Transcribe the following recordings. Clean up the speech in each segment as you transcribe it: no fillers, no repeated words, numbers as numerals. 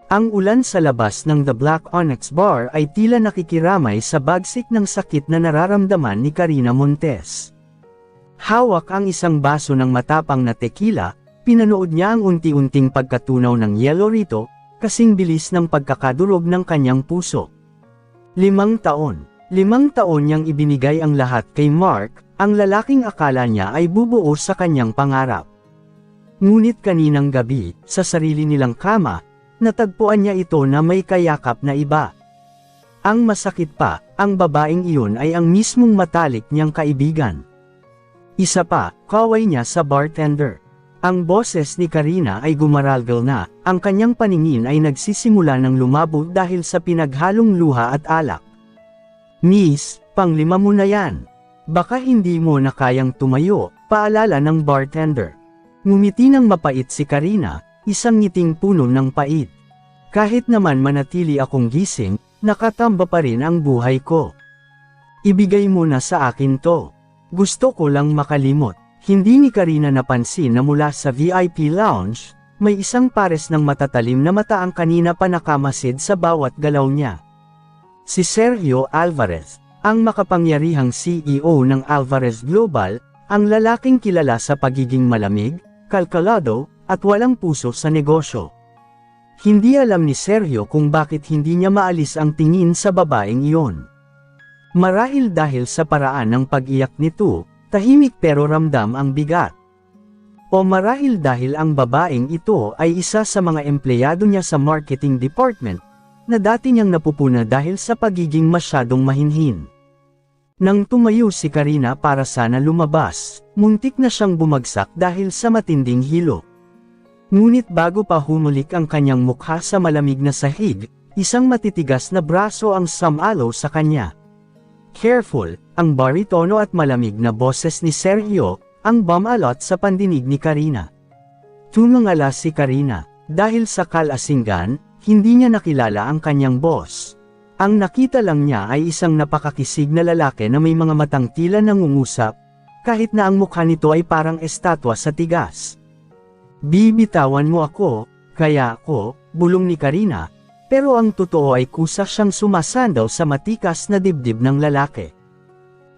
Ang ulan sa labas ng The Black Onyx Bar ay tila nakikiramay sa bagsik ng sakit na nararamdaman ni Karina Montes. Hawak ang isang baso ng matapang na tequila, pinanood niya ang unti-unting pagkatunaw ng yelo rito, kasing bilis ng pagkakadurog ng kanyang puso. 5 taon. 5 taon niyang ibinigay ang lahat kay Mark, ang lalaking akala niya ay bubuo sa kanyang pangarap. Ngunit kaninang gabi, sa sarili nilang kama, natagpuan niya ito na may kayakap na iba. Ang masakit pa, ang babaeng iyon ay ang mismong matalik niyang kaibigan. Isa pa, kaway niya sa bartender. Ang boses ni Karina ay gumaralgal na, ang kanyang paningin ay nagsisimula ng lumabo dahil sa pinaghalong luha at alak. Miss, pang-5 mo na yan. Baka hindi mo na kayang tumayo, paalala ng bartender. Ngumiti ng mapait si Karina, isang ngiting puno ng pait. Kahit naman manatili akong gising, nakatamba pa rin ang buhay ko. Ibigay mo na sa akin to. Gusto ko lang makalimot. Hindi ni Karina napansin na mula sa VIP lounge, may isang pares ng matatalim na mata ang kanina pa nakamasid sa bawat galaw niya. Si Sergio Alvarez, ang makapangyarihang CEO ng Alvarez Global, ang lalaking kilala sa pagiging malamig, kalkalado, at walang puso sa negosyo. Hindi alam ni Sergio kung bakit hindi niya maalis ang tingin sa babaeng iyon. Marahil dahil sa paraan ng pag-iyak nito, tahimik pero ramdam ang bigat. O marahil dahil ang babaeng ito ay isa sa mga empleyado niya sa marketing department, na dati niyang napupuna dahil sa pagiging masyadong mahinhin. Nang tumayo si Karina para sana lumabas, muntik na siyang bumagsak dahil sa matinding hilo. Ngunit bago pa humulik ang kanyang mukha sa malamig na sahig, isang matitigas na braso ang sumalo sa kanya. Careful, ang baritono at malamig na boses ni Sergio, ang bumalot sa pandinig ni Karina. Tumangala si Karina, dahil sa kalasingan, hindi niya nakilala ang kanyang boss. Ang nakita lang niya ay isang napakakisig na lalaki na may mga matang tila nangungusap, kahit na ang mukha nito ay parang estatwa sa tigas. Bibitawan mo ako, kaya ako, bulong ni Karina, pero ang totoo ay kusa siyang sumasandaw sa matikas na dibdib ng lalaki.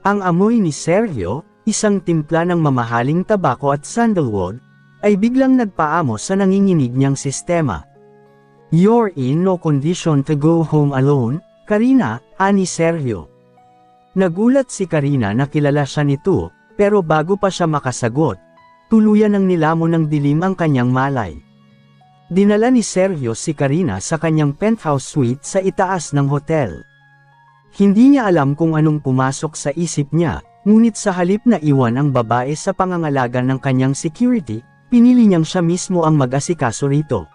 Ang amoy ni Sergio, isang timpla ng mamahaling tabako at sandalwood, ay biglang nagpaamo sa nanginginig niyang sistema. "You're in no condition to go home alone, Karina," ani Sergio. Nagulat si Karina na kilala siya nito, pero bago pa siya makasagot, tuluyan ng nilamon ng dilim ang kanyang malay. Dinala ni Sergio si Karina sa kanyang penthouse suite sa itaas ng hotel. Hindi niya alam kung anong pumasok sa isip niya, ngunit sa halip na iwan ang babae sa pangangalaga ng kanyang security, pinili niyang siya mismo ang mag-asikaso rito.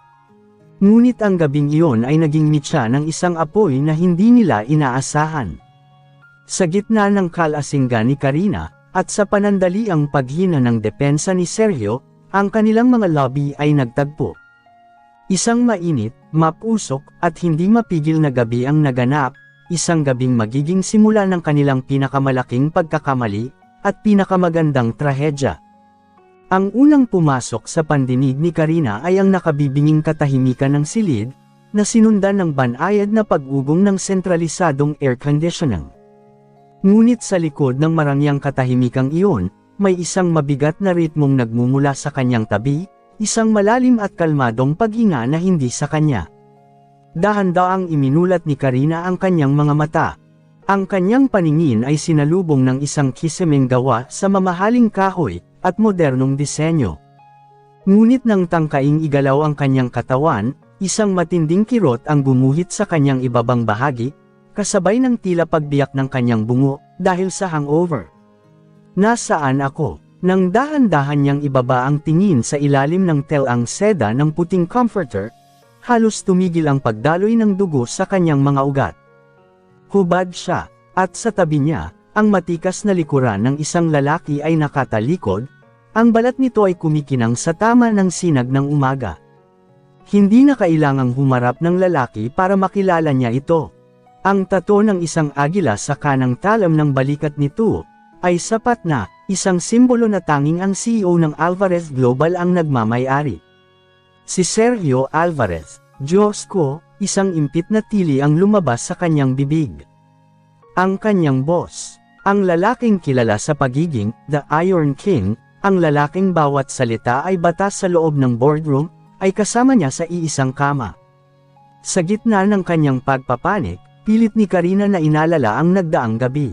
Ngunit ang gabing iyon ay naging mitya ng isang apoy na hindi nila inaasahan. Sa gitna ng kalasingan ni Karina, at sa panandaliang paghina ng depensa ni Sergio, ang kanilang mga lobby ay nagtagpo. Isang mainit, mapusok, at hindi mapigil na gabi ang naganap, isang gabing magiging simula ng kanilang pinakamalaking pagkakamali, at pinakamagandang trahedya. Ang unang pumasok sa pandinig ni Karina ay ang nakabibinging katahimikan ng silid, na sinundan ng banayad na pag-ugong ng sentralisadong air conditioning. Ngunit sa likod ng marangyang katahimikang iyon, may isang mabigat na ritmong nagmumula sa kanyang tabi, isang malalim at kalmadong paghinga na hindi sa kanya. Dahan-daang iminulat ni Karina ang kanyang mga mata. Ang kanyang paningin ay sinalubong ng isang kisemeng gawa sa mamahaling kahoy, at modernong disenyo. Ngunit nang tangkaing igalaw ang kanyang katawan, isang matinding kirot ang gumuhit sa kanyang ibabang bahagi, kasabay ng tila pagbiyak ng kanyang bungo, dahil sa hangover. "Nasaan ako?" Nang dahan-dahan niyang ibaba ang tingin sa ilalim ng telang seda ng puting comforter, halos tumigil ang pagdaloy ng dugo sa kanyang mga ugat. Hubad siya, at sa tabi niya, ang matikas na likuran ng isang lalaki ay nakatalikod, ang balat nito ay kumikinang sa tama ng sinag ng umaga. Hindi na kailangang humarap ng lalaki para makilala niya ito. Ang tato ng isang agila sa kanang talam ng balikat nito, ay sapat na, isang simbolo na tanging ang CEO ng Alvarez Global ang nagmamay-ari. Si Sergio Alvarez, Diyos ko, isang impit na tili ang lumabas sa kanyang bibig. Ang kanyang boss, ang lalaking kilala sa pagiging The Iron King, ang lalaking bawat salita ay batas sa loob ng boardroom, ay kasama niya sa iisang kama. Sa gitna ng kanyang pagpapanik, pilit ni Karina na inalala ang nagdaang gabi.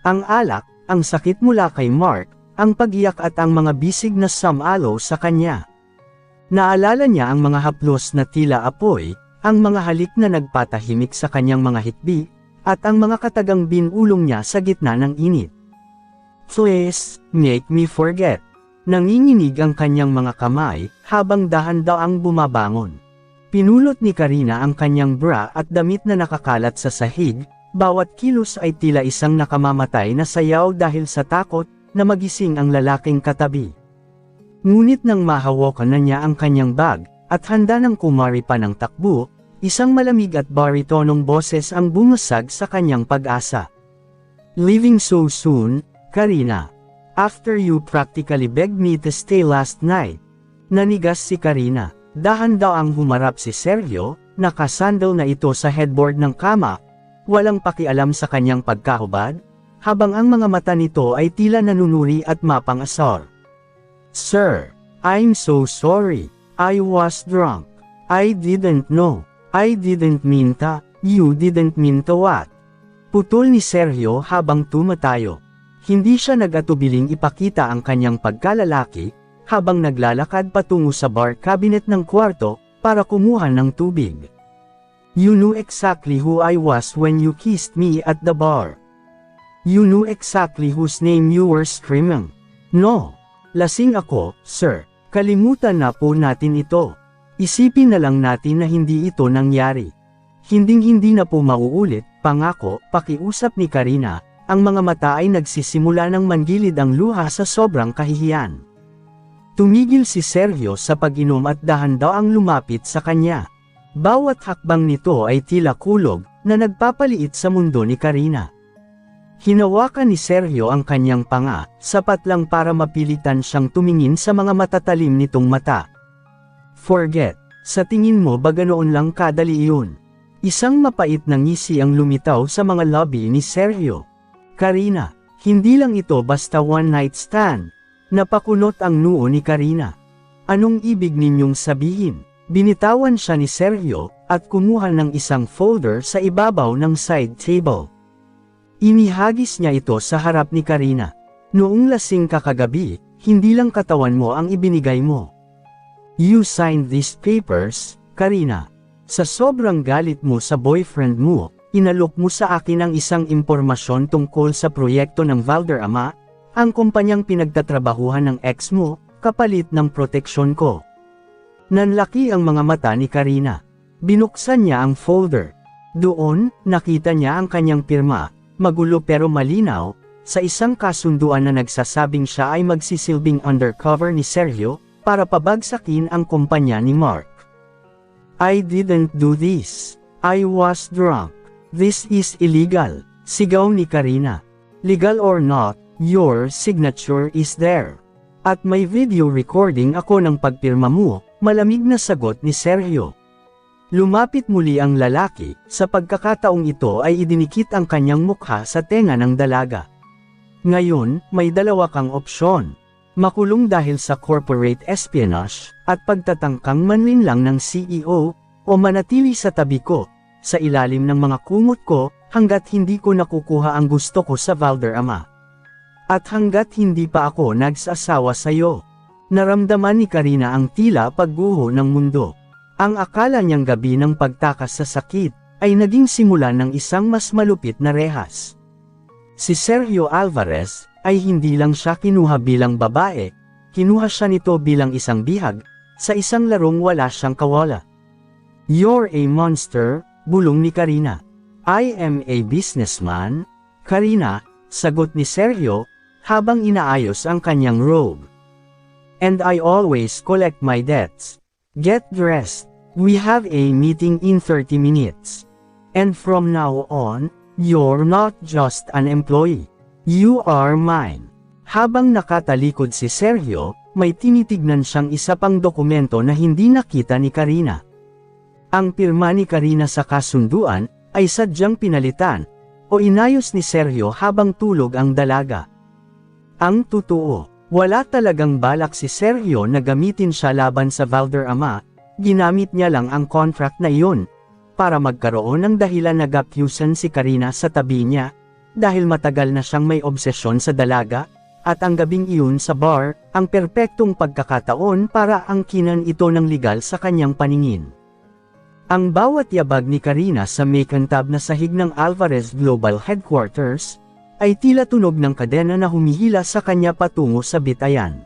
Ang alak, ang sakit mula kay Mark, ang pag-iyak at ang mga bisig na sumalo sa kanya. Naalala niya ang mga haplos na tila apoy, ang mga halik na nagpatahimik sa kanyang mga hikbi, at ang mga katagang binulong niya sa gitna ng init. Please, make me forget. Nanginginig ang kanyang mga kamay, habang dahan-daang bumabangon. Pinulot ni Karina ang kanyang bra at damit na nakakalat sa sahig, bawat kilos ay tila isang nakamamatay na sayaw dahil sa takot, na magising ang lalaking katabi. Ngunit nang mahawakan na niya ang kanyang bag, at handa nang kumari pa ng takbo, isang malamig at baritonong boses ang bumasag sa kanyang pag-asa. Leaving so soon, Karina? After you practically begged me to stay last night. Nanigas si Karina. Dahan-daang humarap si Sergio, nakasandal na ito sa headboard ng kama, walang pakialam sa kanyang pagkahubad, habang ang mga mata nito ay tila nanunuri at mapangasar. Sir, I'm so sorry. I was drunk. I didn't know. I didn't mean to. You didn't mean to what? Putol ni Sergio habang tumatayo. Hindi siya nag-atubiling ipakita ang kanyang pagkalalaki, habang naglalakad patungo sa bar cabinet ng kwarto, para kumuha ng tubig. You knew exactly who I was when you kissed me at the bar. You knew exactly whose name you were screaming. No. Lasing ako, sir. Kalimutan na po natin ito. Isipin na lang natin na hindi ito nangyari. Hinding-hindi na po mauulit, pangako, pakiusap ni Karina. Ang mga mata ay nagsisimula ng manggilid ang luha sa sobrang kahihiyan. Tumigil si Sergio sa pag-inom at dahan-daang lumapit sa kanya. Bawat hakbang nito ay tila kulog, na nagpapaliit sa mundo ni Karina. Hinawakan ni Sergio ang kanyang panga, sapat lang para mapilitan siyang tumingin sa mga matatalim nitong mata. Forget, sa tingin mo ba ganoon lang kadali iyon? Isang mapait na ngisi ang lumitaw sa mga labi ni Sergio. Karina, hindi lang ito basta one night stand. Napakunot ang noo ni Karina. Anong ibig ninyong sabihin? Binitawan siya ni Sergio, at kumuha ng isang folder sa ibabaw ng side table. Inihagis niya ito sa harap ni Karina. Noong lasing ka kagabi, hindi lang katawan mo ang ibinigay mo. You signed these papers, Karina. Sa sobrang galit mo sa boyfriend mo, inalok mo sa akin ang isang impormasyon tungkol sa proyekto ng Valderrama, ang kumpanyang pinagtatrabahuhan ng ex mo, kapalit ng proteksyon ko. Nanlaki ang mga mata ni Karina. Binuksan niya ang folder. Doon, nakita niya ang kanyang pirma, magulo pero malinaw, sa isang kasunduan na nagsasabing siya ay magsisilbing undercover ni Sergio, para pabagsakin ang kumpanya ni Mark. I didn't do this. I was drunk. This is illegal, sigaw ni Karina. Legal or not, your signature is there. At may video recording ako ng pagpirma mo, malamig na sagot ni Sergio. Lumapit muli ang lalaki, sa pagkakataong ito ay idinikit ang kanyang mukha sa tenga ng dalaga. Ngayon, may dalawa kang opsyon. Makulong dahil sa corporate espionage, at pagtatangkang manlinlang ng CEO, o manatili sa tabi ko, sa ilalim ng mga kumot ko, hanggat hindi ko nakukuha ang gusto ko sa Valderrama. At hanggat hindi pa ako nagsasawa sa'yo. Naramdaman ni Karina ang tila pagguho ng mundo. Ang akala niyang gabi ng pagtakas sa sakit, ay naging simula ng isang mas malupit na rehas. Si Sergio Alvarez, ay hindi lang siya kinuha bilang babae, kinuha siya nito bilang isang bihag, sa isang larong wala siyang kawala. You're a monster, bulong ni Karina. I am a businessman, Karina, sagot ni Sergio, habang inaayos ang kanyang robe. And I always collect my debts. Get dressed. We have a meeting in 30 minutes. And from now on, you're not just an employee. You are mine. Habang nakatalikod si Sergio, may tinitignan siyang isa pang dokumento na hindi nakita ni Karina. Ang pirma ni Karina sa kasunduan ay sadyang pinalitan o inayos ni Sergio habang tulog ang dalaga. Ang totoo, wala talagang balak si Sergio na gamitin siya laban sa Valderrama, ginamit niya lang ang contract na iyon para magkaroon ng dahilan na gapusan si Karina sa tabi niya dahil matagal na siyang may obsesyon sa dalaga. At ang gabing iyon sa bar, ang perpektong pagkakataon para angkinan ito ng legal sa kanyang paningin. Ang bawat yabag ni Karina sa makantab na sahig ng Alvarez Global Headquarters, ay tila tunog ng kadena na humihila sa kanya patungo sa bitayan.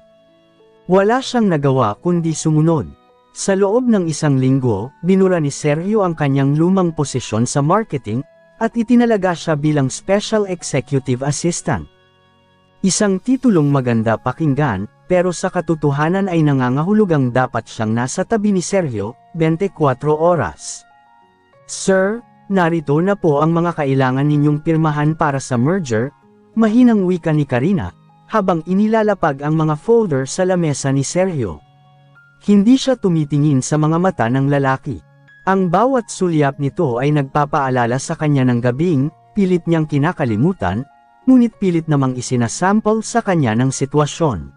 Wala siyang nagawa kundi sumunod. Sa loob ng isang linggo, binura ni Sergio ang kanyang lumang posisyon sa marketing, at itinalaga siya bilang Special Executive Assistant. Isang titulong maganda pakinggan, pero sa katotohanan ay nangangahulugang dapat siyang nasa tabi ni Sergio, 24 oras. Sir, narito na po ang mga kailangan ninyong pirmahan para sa merger, mahinang wika ni Karina, habang inilalapag ang mga folder sa lamesa ni Sergio. Hindi siya tumitingin sa mga mata ng lalaki. Ang bawat sulyap nito ay nagpapaalala sa kanya ng gabing, pilit niyang kinakalimutan, ngunit pilit namang isinasample sa kanya ng sitwasyon.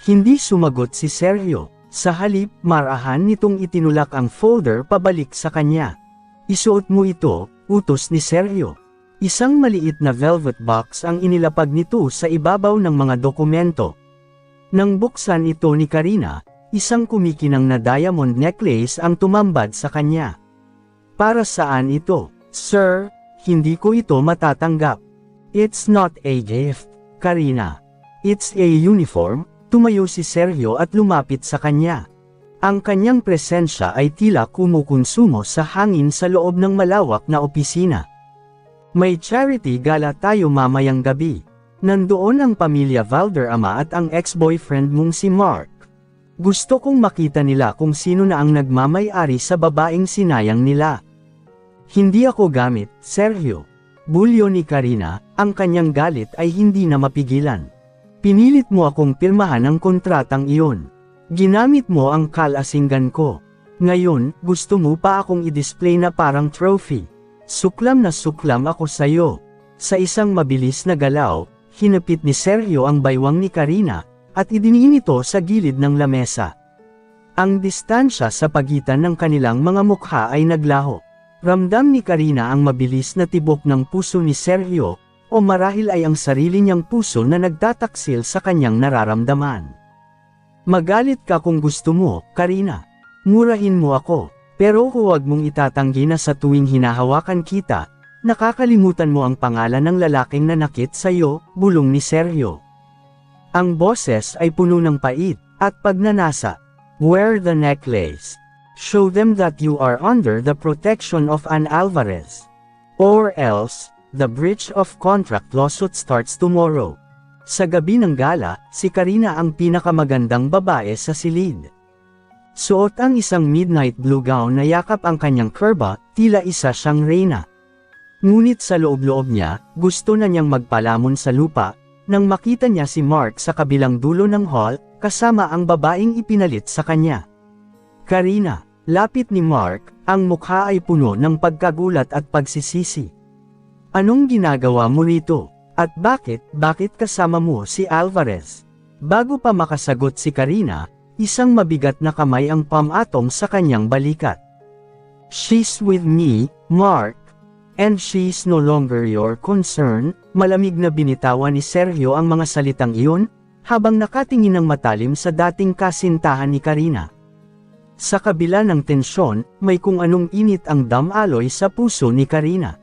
Hindi sumagot si Sergio. Sa halip, marahan nitong itinulak ang folder pabalik sa kanya. Isuot mo ito, utos ni Sergio. Isang maliit na velvet box ang inilapag nito sa ibabaw ng mga dokumento. Nang buksan ito ni Karina, isang kumikinang na diamond necklace ang tumambad sa kanya. Para saan ito? Sir, hindi ko ito matatanggap. It's not a gift, Karina. It's a uniform. Tumayo si Sergio at lumapit sa kanya. Ang kanyang presensya ay tila kumukonsumo sa hangin sa loob ng malawak na opisina. May charity gala tayo mamayang gabi. Nandoon ang pamilya Valderrama at ang ex-boyfriend mong si Mark. Gusto kong makita nila kung sino na ang nagmamay-ari sa babaeng sinayang nila. Hindi ako gamit, Sergio. Bulyo ni Karina, ang kanyang galit ay hindi na mapigilan. Pinilit mo akong pirmahan ang kontratang iyon. Ginamit mo ang kalasinggan ko. Ngayon, gusto mo pa akong i-display na parang trophy. Suklam na suklam ako sayo. Sa isang mabilis na galaw, hinapit ni Sergio ang baywang ni Karina, at idiniin ito sa gilid ng lamesa. Ang distansya sa pagitan ng kanilang mga mukha ay naglaho. Ramdam ni Karina ang mabilis na tibok ng puso ni Sergio, o marahil ay ang sarili niyang puso na nagtataksil sa kanyang nararamdaman. Magalit ka kung gusto mo, Karina. Murahin mo ako, pero huwag mong itatanggi na sa tuwing hinahawakan kita, nakakalimutan mo ang pangalan ng lalaking nanakit sa iyo, bulong ni Sergio. Ang boses ay puno ng pait, at pagnanasa. Wear the necklace. Show them that you are under the protection of an Alvarez. Or else, the breach of contract lawsuit starts tomorrow. Sa gabi ng gala, si Karina ang pinakamagandang babae sa silid. Suot ang isang midnight blue gown na yakap ang kanyang kurba, tila isa siyang reyna. Ngunit sa loob-loob niya, gusto na niyang magpalamon sa lupa, nang makita niya si Mark sa kabilang dulo ng hall, kasama ang babaeng ipinalit sa kanya. Karina, lapit ni Mark, ang mukha ay puno ng pagkagulat at pagsisisi. Anong ginagawa mo rito? At bakit kasama mo si Alvarez? Bago pa makasagot si Karina, isang mabigat na kamay ang pumatong sa kanyang balikat. She's with me, Mark. And she's no longer your concern. Malamig na binitawan ni Sergio ang mga salitang iyon, habang nakatingin ng matalim sa dating kasintahan ni Karina. Sa kabila ng tensyon, may kung anong init ang damaloy sa puso ni Karina.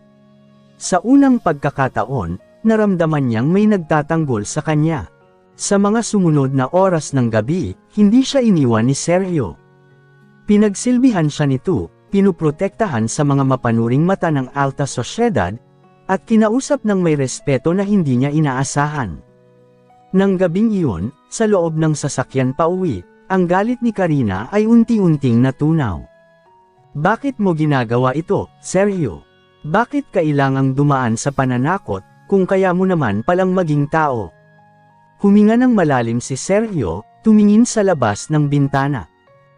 Sa unang pagkakataon, naramdaman niyang may nagtatanggol sa kanya. Sa mga sumunod na oras ng gabi, hindi siya iniwan ni Sergio. Pinagsilbihan siya nito, pinuprotektahan sa mga mapanuring mata ng alta sosyedad, at kinausap ng may respeto na hindi niya inaasahan. Nang gabing iyon, sa loob ng sasakyan pauwi, ang galit ni Karina ay unti-unting natunaw. Bakit mo ginagawa ito, Sergio? Bakit kailangang dumaan sa pananakot, kung kaya mo naman palang maging tao? Huminga ng malalim si Sergio, tumingin sa labas ng bintana.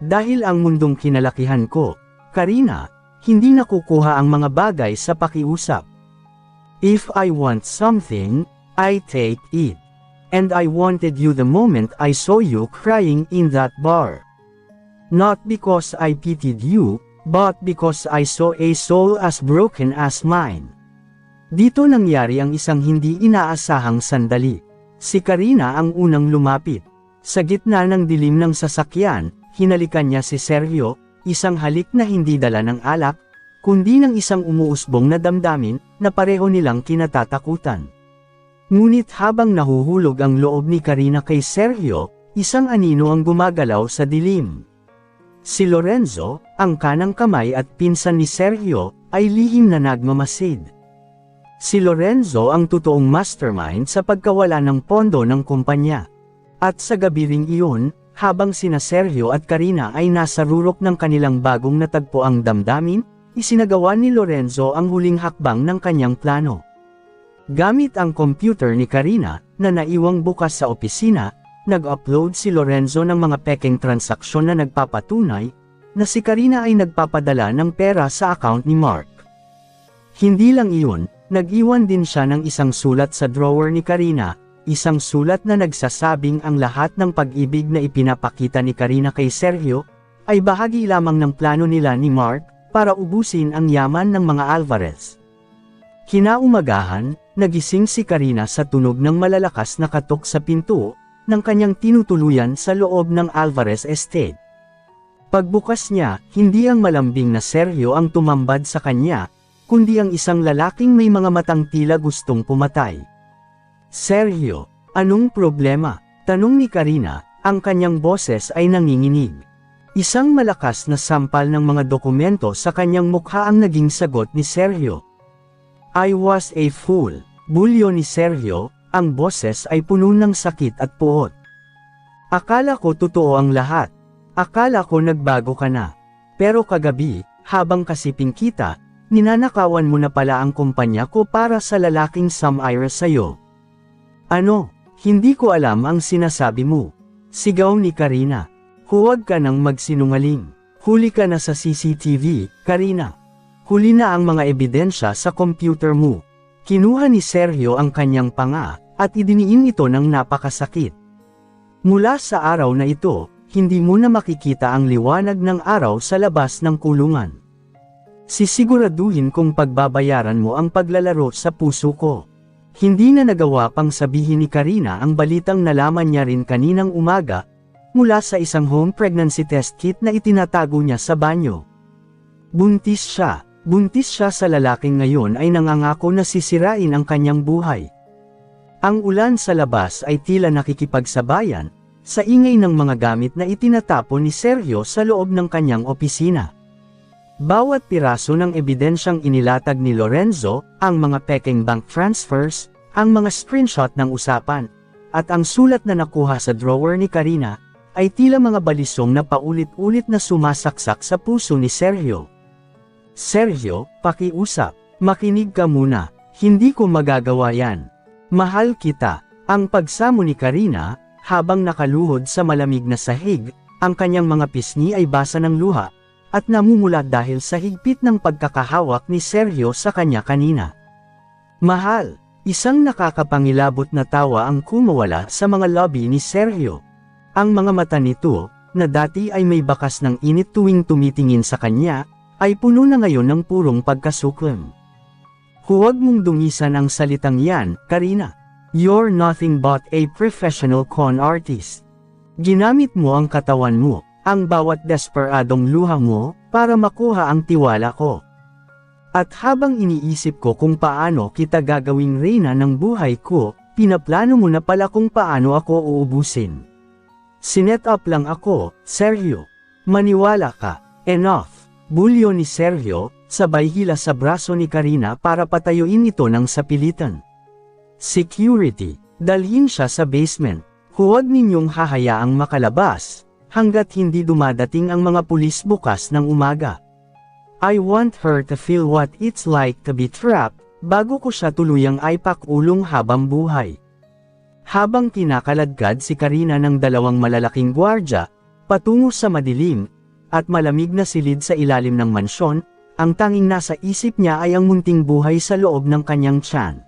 Dahil ang mundong kinalakihan ko, Karina, hindi nakukuha ang mga bagay sa pakiusap. If I want something, I take it. And I wanted you the moment I saw you crying in that bar. Not because I pitied you, but because I saw a soul as broken as mine. Dito nangyari ang isang hindi inaasahang sandali. Si Karina ang unang lumapit. Sa gitna ng dilim ng sasakyan, hinalikan niya si Sergio, isang halik na hindi dala ng alak, kundi ng isang umuusbong na damdamin, na pareho nilang kinatatakutan. Ngunit habang nahuhulog ang loob ni Karina kay Sergio, isang anino ang gumagalaw sa dilim. Si Lorenzo, ang kanang kamay at pinsan ni Sergio, ay lihim na nagmamasid. Si Lorenzo ang totoong mastermind sa pagkawala ng pondo ng kumpanya. At sa gabi ring iyon, habang sina Sergio at Karina ay nasa rurok ng kanilang bagong natagpo ang damdamin, isinagawa ni Lorenzo ang huling hakbang ng kanyang plano. Gamit ang computer ni Karina, na naiwang bukas sa opisina, nag-upload si Lorenzo ng mga pekeng transaksyon na nagpapatunay, na si Karina ay nagpapadala ng pera sa account ni Mark. Hindi lang iyon, nag-iwan din siya ng isang sulat sa drawer ni Karina, isang sulat na nagsasabing ang lahat ng pag-ibig na ipinapakita ni Karina kay Sergio, ay bahagi lamang ng plano nila ni Mark, para ubusin ang yaman ng mga Alvarez. Kinaumagahan, nagising si Karina sa tunog ng malalakas na katok sa pinto, ng kanyang tinutuluyan sa loob ng Alvarez Estate. Pagbukas niya, hindi ang malambing na Sergio ang tumambad sa kanya, kundi ang isang lalaking may mga matang tila gustong pumatay. Sergio, anong problema? Tanong ni Karina, ang kanyang boses ay nanginginig. Isang malakas na sampal ng mga dokumento sa kanyang mukha ang naging sagot ni Sergio. I was a fool, bulyo ni Sergio, ang boses ay puno ng sakit at puot. Akala ko totoo ang lahat. Akala ko nagbago ka na. Pero kagabi, habang kasiping kita, ninanakawan mo na pala ang kumpanya ko para sa lalaking sumire sa'yo. Ano? Hindi ko alam ang sinasabi mo. Sigaw ni Karina. Huwag ka nang magsinungaling. Huli ka na sa CCTV, Karina. Huli na ang mga ebidensya sa computer mo. Kinuha ni Sergio ang kanyang panga, at idiniin ito ng napakasakit. Mula sa araw na ito, hindi mo na makikita ang liwanag ng araw sa labas ng kulungan. Sisiguraduhin kong pagbabayaran mo ang paglalaro sa puso ko. Hindi na nagawa pang sabihin ni Karina ang balitang nalaman niya rin kaninang umaga, mula sa isang home pregnancy test kit na itinatago niya sa banyo. Buntis siya. Buntis siya sa lalaking ngayon ay nangangako na sisirain ang kanyang buhay. Ang ulan sa labas ay tila nakikipagsabayan, sa ingay ng mga gamit na itinatapon ni Sergio sa loob ng kanyang opisina. Bawat piraso ng ebidensyang inilatag ni Lorenzo, ang mga pekeng bank transfers, ang mga screenshot ng usapan, at ang sulat na nakuha sa drawer ni Karina, ay tila mga balisong na paulit-ulit na sumasaksak sa puso ni Sergio. Sergio, pakiusap, makinig ka muna, hindi ko magagawa yan. Mahal kita. Ang pagsamo ni Karina, habang nakaluhod sa malamig na sahig, ang kanyang mga pisngi ay basa ng luha, at namumula dahil sa higpit ng pagkakahawak ni Sergio sa kanya kanina. Mahal, isang nakakapangilabot na tawa ang kumawala sa mga labi ni Sergio. Ang mga mata nito, na dati ay may bakas ng init tuwing tumitingin sa kanya, ay puno na ngayon ng purong pagkasuklam. Huwag mong dungisan ang salitang yan, Karina. You're nothing but a professional con artist. Ginamit mo ang katawan mo, ang bawat desperadong luha mo, para makuha ang tiwala ko. At habang iniisip ko kung paano kita gagawing reyna ng buhay ko, pinaplano mo na pala kung paano ako uubusin. Sinet up lang ako, Sergio. Maniwala ka. Enough. Bulyo ni Sergio, sabay hila sa braso ni Karina para patayuin ito ng sapilitan. Security, dalhin siya sa basement. Huwag ninyong hahayaang makalabas, hanggat hindi dumadating ang mga pulis bukas ng umaga. I want her to feel what it's like to be trapped, bago ko siya tuluyang ipakulong habang buhay. Habang kinakaladkad si Karina ng dalawang malalaking gwardya, patungo sa madilim, at malamig na silid sa ilalim ng mansyon, ang tanging nasa isip niya ay ang munting buhay sa loob ng kanyang tiyan.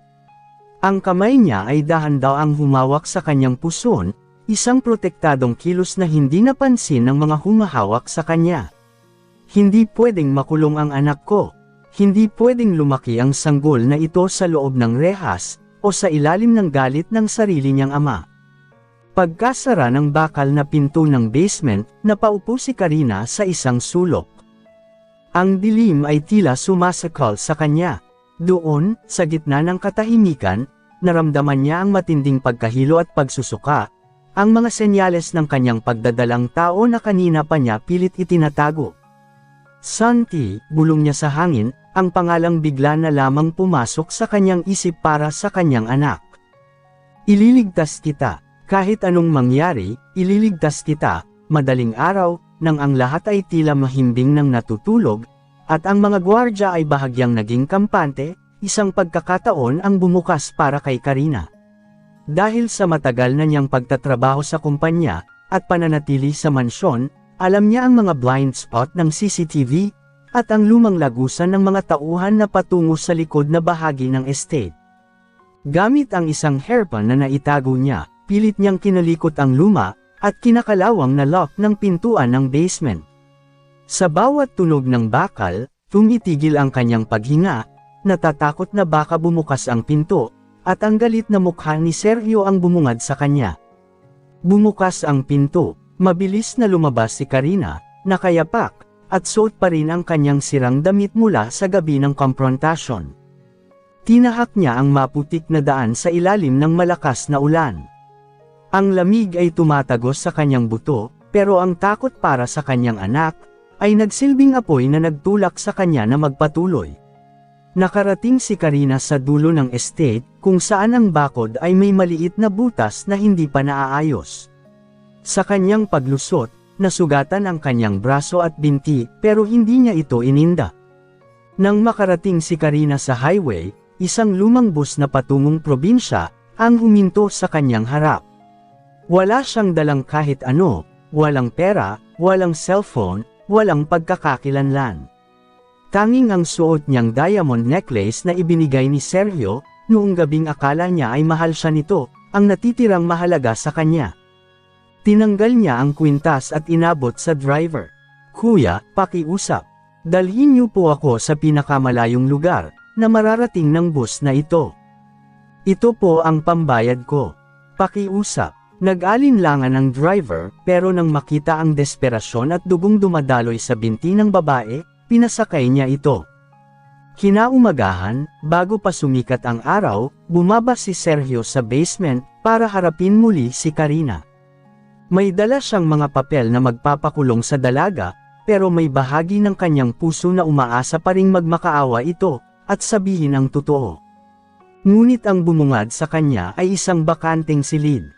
Ang kamay niya ay dahan-dahang humawak sa kanyang puson, isang protektadong kilos na hindi napansin ng mga humahawak sa kanya. Hindi pwedeng makulong ang anak ko. Hindi pwedeng lumaki ang sanggol na ito sa loob ng rehas, o sa ilalim ng galit ng sarili niyang ama. Pagkasara ng bakal na pinto ng basement, napaupo si Karina sa isang sulok. Ang dilim ay tila sumasakal sa kanya. Doon, sa gitna ng katahimikan, naramdaman niya ang matinding pagkahilo at pagsusuka, ang mga senyales ng kanyang pagdadalang tao na kanina pa niya pilit itinatago. Santi, bulong niya sa hangin, ang pangalang bigla na lamang pumasok sa kanyang isip para sa kanyang anak. Ililigtas kita. Kahit anong mangyari, ililigtas kita, madaling araw, nang ang lahat ay tila mahimbing ng natutulog, at ang mga gwardya ay bahagyang naging kampante, isang pagkakataon ang bumukas para kay Karina. Dahil sa matagal na niyang pagtatrabaho sa kumpanya, at pananatili sa mansyon, alam niya ang mga blind spot ng CCTV, at ang lumang lagusan ng mga tauhan na patungo sa likod na bahagi ng estate. Gamit ang isang hairpin na naitago niya, pilit niyang kinalikot ang luma, at kinakalawang na lock ng pintuan ng basement. Sa bawat tunog ng bakal, tumitigil ang kanyang paghinga, natatakot na baka bumukas ang pinto, at ang galit na mukha ni Sergio ang bumungad sa kanya. Bumukas ang pinto, mabilis na lumabas si Karina, nakayapak, at suot pa rin ang kanyang sirang damit mula sa gabi ng komprontasyon. Tinahak niya ang maputik na daan sa ilalim ng malakas na ulan. Ang lamig ay tumatagos sa kanyang buto, pero ang takot para sa kanyang anak, ay nagsilbing apoy na nagtulak sa kanya na magpatuloy. Nakarating si Karina sa dulo ng estate, kung saan ang bakod ay may maliit na butas na hindi pa naaayos. Sa kanyang paglusot, nasugatan ang kanyang braso at binti, pero hindi niya ito ininda. Nang makarating si Karina sa highway, isang lumang bus na patungong probinsya, ang huminto sa kanyang harap. Wala siyang dalang kahit ano, walang pera, walang cellphone, walang pagkakakilanlan. Tanging ang suot niyang diamond necklace na ibinigay ni Sergio, noong gabing akala niya ay mahal siya nito, ang natitirang mahalaga sa kanya. Tinanggal niya ang kwintas at inabot sa driver. Kuya, pakiusap. Dalhin niyo po ako sa pinakamalayong lugar, na mararating ng bus na ito. Ito po ang pambayad ko. Pakiusap. Nag-alinlangan ang driver, pero nang makita ang desperasyon at dugong dumadaloy sa binti ng babae, pinasakay niya ito. Kinaumagahan, bago pa sumikat ang araw, bumaba si Sergio sa basement, para harapin muli si Karina. May dala siyang mga papel na magpapakulong sa dalaga, pero may bahagi ng kanyang puso na umaasa pa ring magmakaawa ito, at sabihin ang totoo. Ngunit ang bumungad sa kanya ay isang bakanteng silid.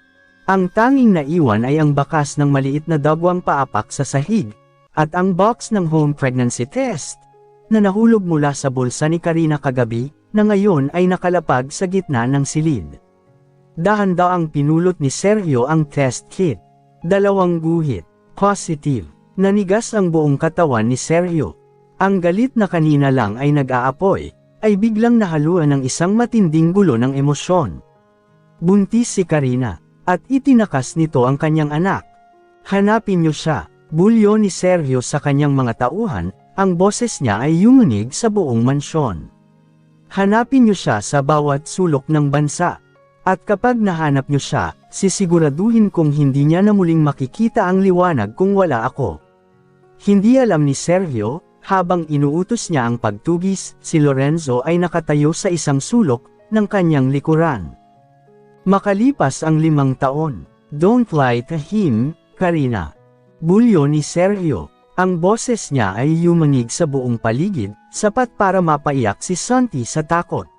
Ang tanging naiwan ay ang bakas ng maliit na dagwang paapak sa sahig, at ang box ng home pregnancy test, na nahulog mula sa bulsa ni Karina kagabi, na ngayon ay nakalapag sa gitna ng silid. Dahan-daang pinulot ni Sergio ang test kit. 2 guhit, positive. Nanigas ang buong katawan ni Sergio. Ang galit na kanina lang ay nag-aapoy, ay biglang nahaluan ng isang matinding gulo ng emosyon. Buntis si Karina. At itinakas nito ang kanyang anak. Hanapin niyo siya, bulyo ni Sergio sa kanyang mga tauhan, ang boses niya ay yumunig sa buong mansyon. Hanapin niyo siya sa bawat sulok ng bansa. At kapag nahanap niyo siya, sisiguraduhin kong hindi niya na muling makikita ang liwanag kung wala ako. Hindi alam ni Sergio, habang inuutos niya ang pagtugis, si Lorenzo ay nakatayo sa isang sulok ng kanyang likuran. Makalipas ang 5 taon, don't lie to him, Karina. Bulyo ni Sergio. Ang boses niya ay yumanig sa buong paligid, sapat para mapaiyak si Santi sa takot.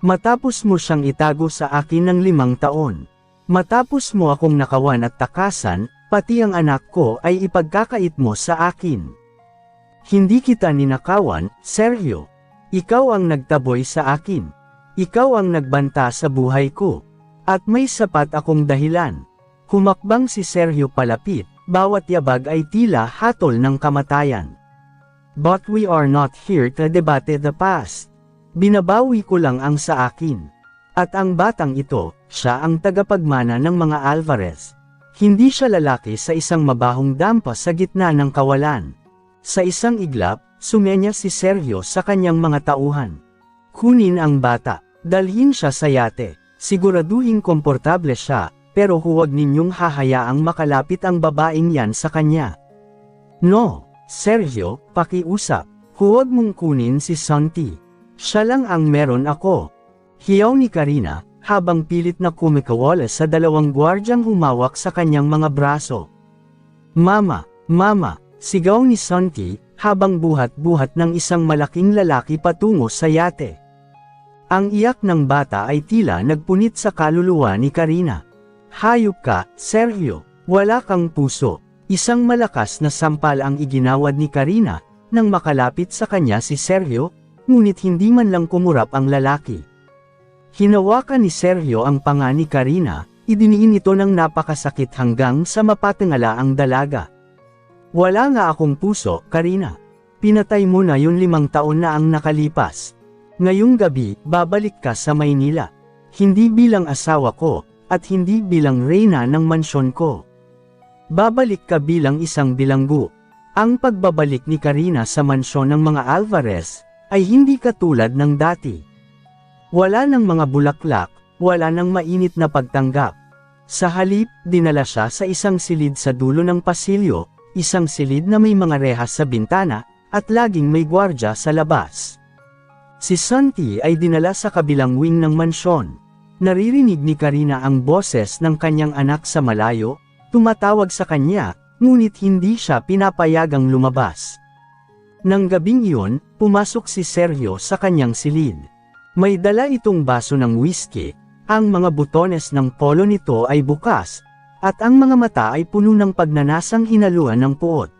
Matapos mo siyang itago sa akin ng 5 taon. Matapos mo akong nakawan at takasan, pati ang anak ko ay ipagkakait mo sa akin. Hindi kita ninakawan, Sergio. Ikaw ang nagtaboy sa akin. Ikaw ang nagbanta sa buhay ko. At may sapat akong dahilan. Humakbang si Sergio palapit, bawat yabag ay tila hatol ng kamatayan. But we are not here to debate the past. Binabawi ko lang ang sa akin. At ang batang ito, siya ang tagapagmana ng mga Alvarez. Hindi siya lalaki sa isang mabahong dampa sa gitna ng kawalan. Sa isang iglap, sumenya si Sergio sa kanyang mga tauhan. Kunin ang bata, dalhin siya sa yate, siguraduhin komportable siya, pero huwag ninyong hahayaang makalapit ang babaeng yan sa kanya. No, Sergio, pakiusap, huwag mong kunin si Santi. Siya lang ang meron ako. Hiyaw ni Karina, habang pilit na kumikawala sa dalawang gwardyang humawak sa kanyang mga braso. Mama, mama, sigaw ni Santi, habang buhat-buhat ng isang malaking lalaki patungo sa yate. Ang iyak ng bata ay tila nagpunit sa kaluluwa ni Karina. Hayop ka, Sergio, wala kang puso. Isang malakas na sampal ang iginawad ni Karina, nang makalapit sa kanya si Sergio, ngunit hindi man lang kumurap ang lalaki. Hinawakan ni Sergio ang panga ni Karina, idiniin ito ng napakasakit hanggang sa mapatangala ang dalaga. Wala nga akong puso, Karina. Pinatay mo na yun 5 taon na ang nakalipas. Ngayong gabi, babalik ka sa Maynila. Hindi bilang asawa ko, at hindi bilang reyna ng mansyon ko. Babalik ka bilang isang bilanggo. Ang pagbabalik ni Karina sa mansyon ng mga Alvarez, ay hindi katulad ng dati. Wala ng mga bulaklak, wala ng mainit na pagtanggap. Sa halip, dinala siya sa isang silid sa dulo ng pasilyo, isang silid na may mga rehas sa bintana, at laging may gwardya sa labas. Si Santi ay dinala sa kabilang wing ng mansyon. Naririnig ni Karina ang boses ng kanyang anak sa malayo, tumatawag sa kanya, ngunit hindi siya pinapayagang lumabas. Nang gabing iyon, pumasok si Sergio sa kanyang silid. May dala itong baso ng whiskey, ang mga butones ng polo nito ay bukas, at ang mga mata ay puno ng pagnanasang hinaluan ng puot.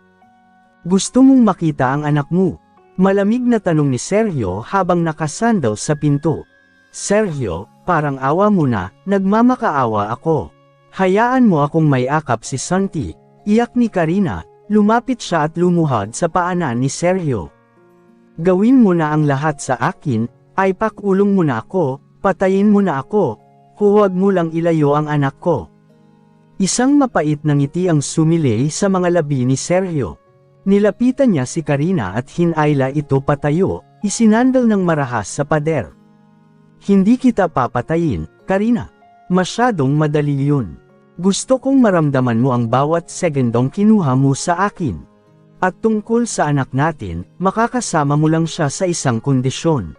Gusto mong makita ang anak mo? Malamig na tanong ni Sergio habang nakasandal sa pinto. Sergio, parang awa mo na, nagmamakaawa ako. Hayaan mo akong may akap si Santi, iyak ni Karina, lumapit siya at lumuhad sa paanan ni Sergio. Gawin mo na ang lahat sa akin, ay pakulong mo na ako, patayin mo na ako, huwag mo lang ilayo ang anak ko. Isang mapait na ngiti ang sumilay sa mga labi ni Sergio. Nilapitan niya si Karina at hinayla ito patayo, isinandal ng marahas sa pader. Hindi kita papatayin, Karina. Masyadong madali yun. Gusto kong maramdaman mo ang bawat segundong kinuha mo sa akin. At tungkol sa anak natin, makakasama mo lang siya sa isang kondisyon.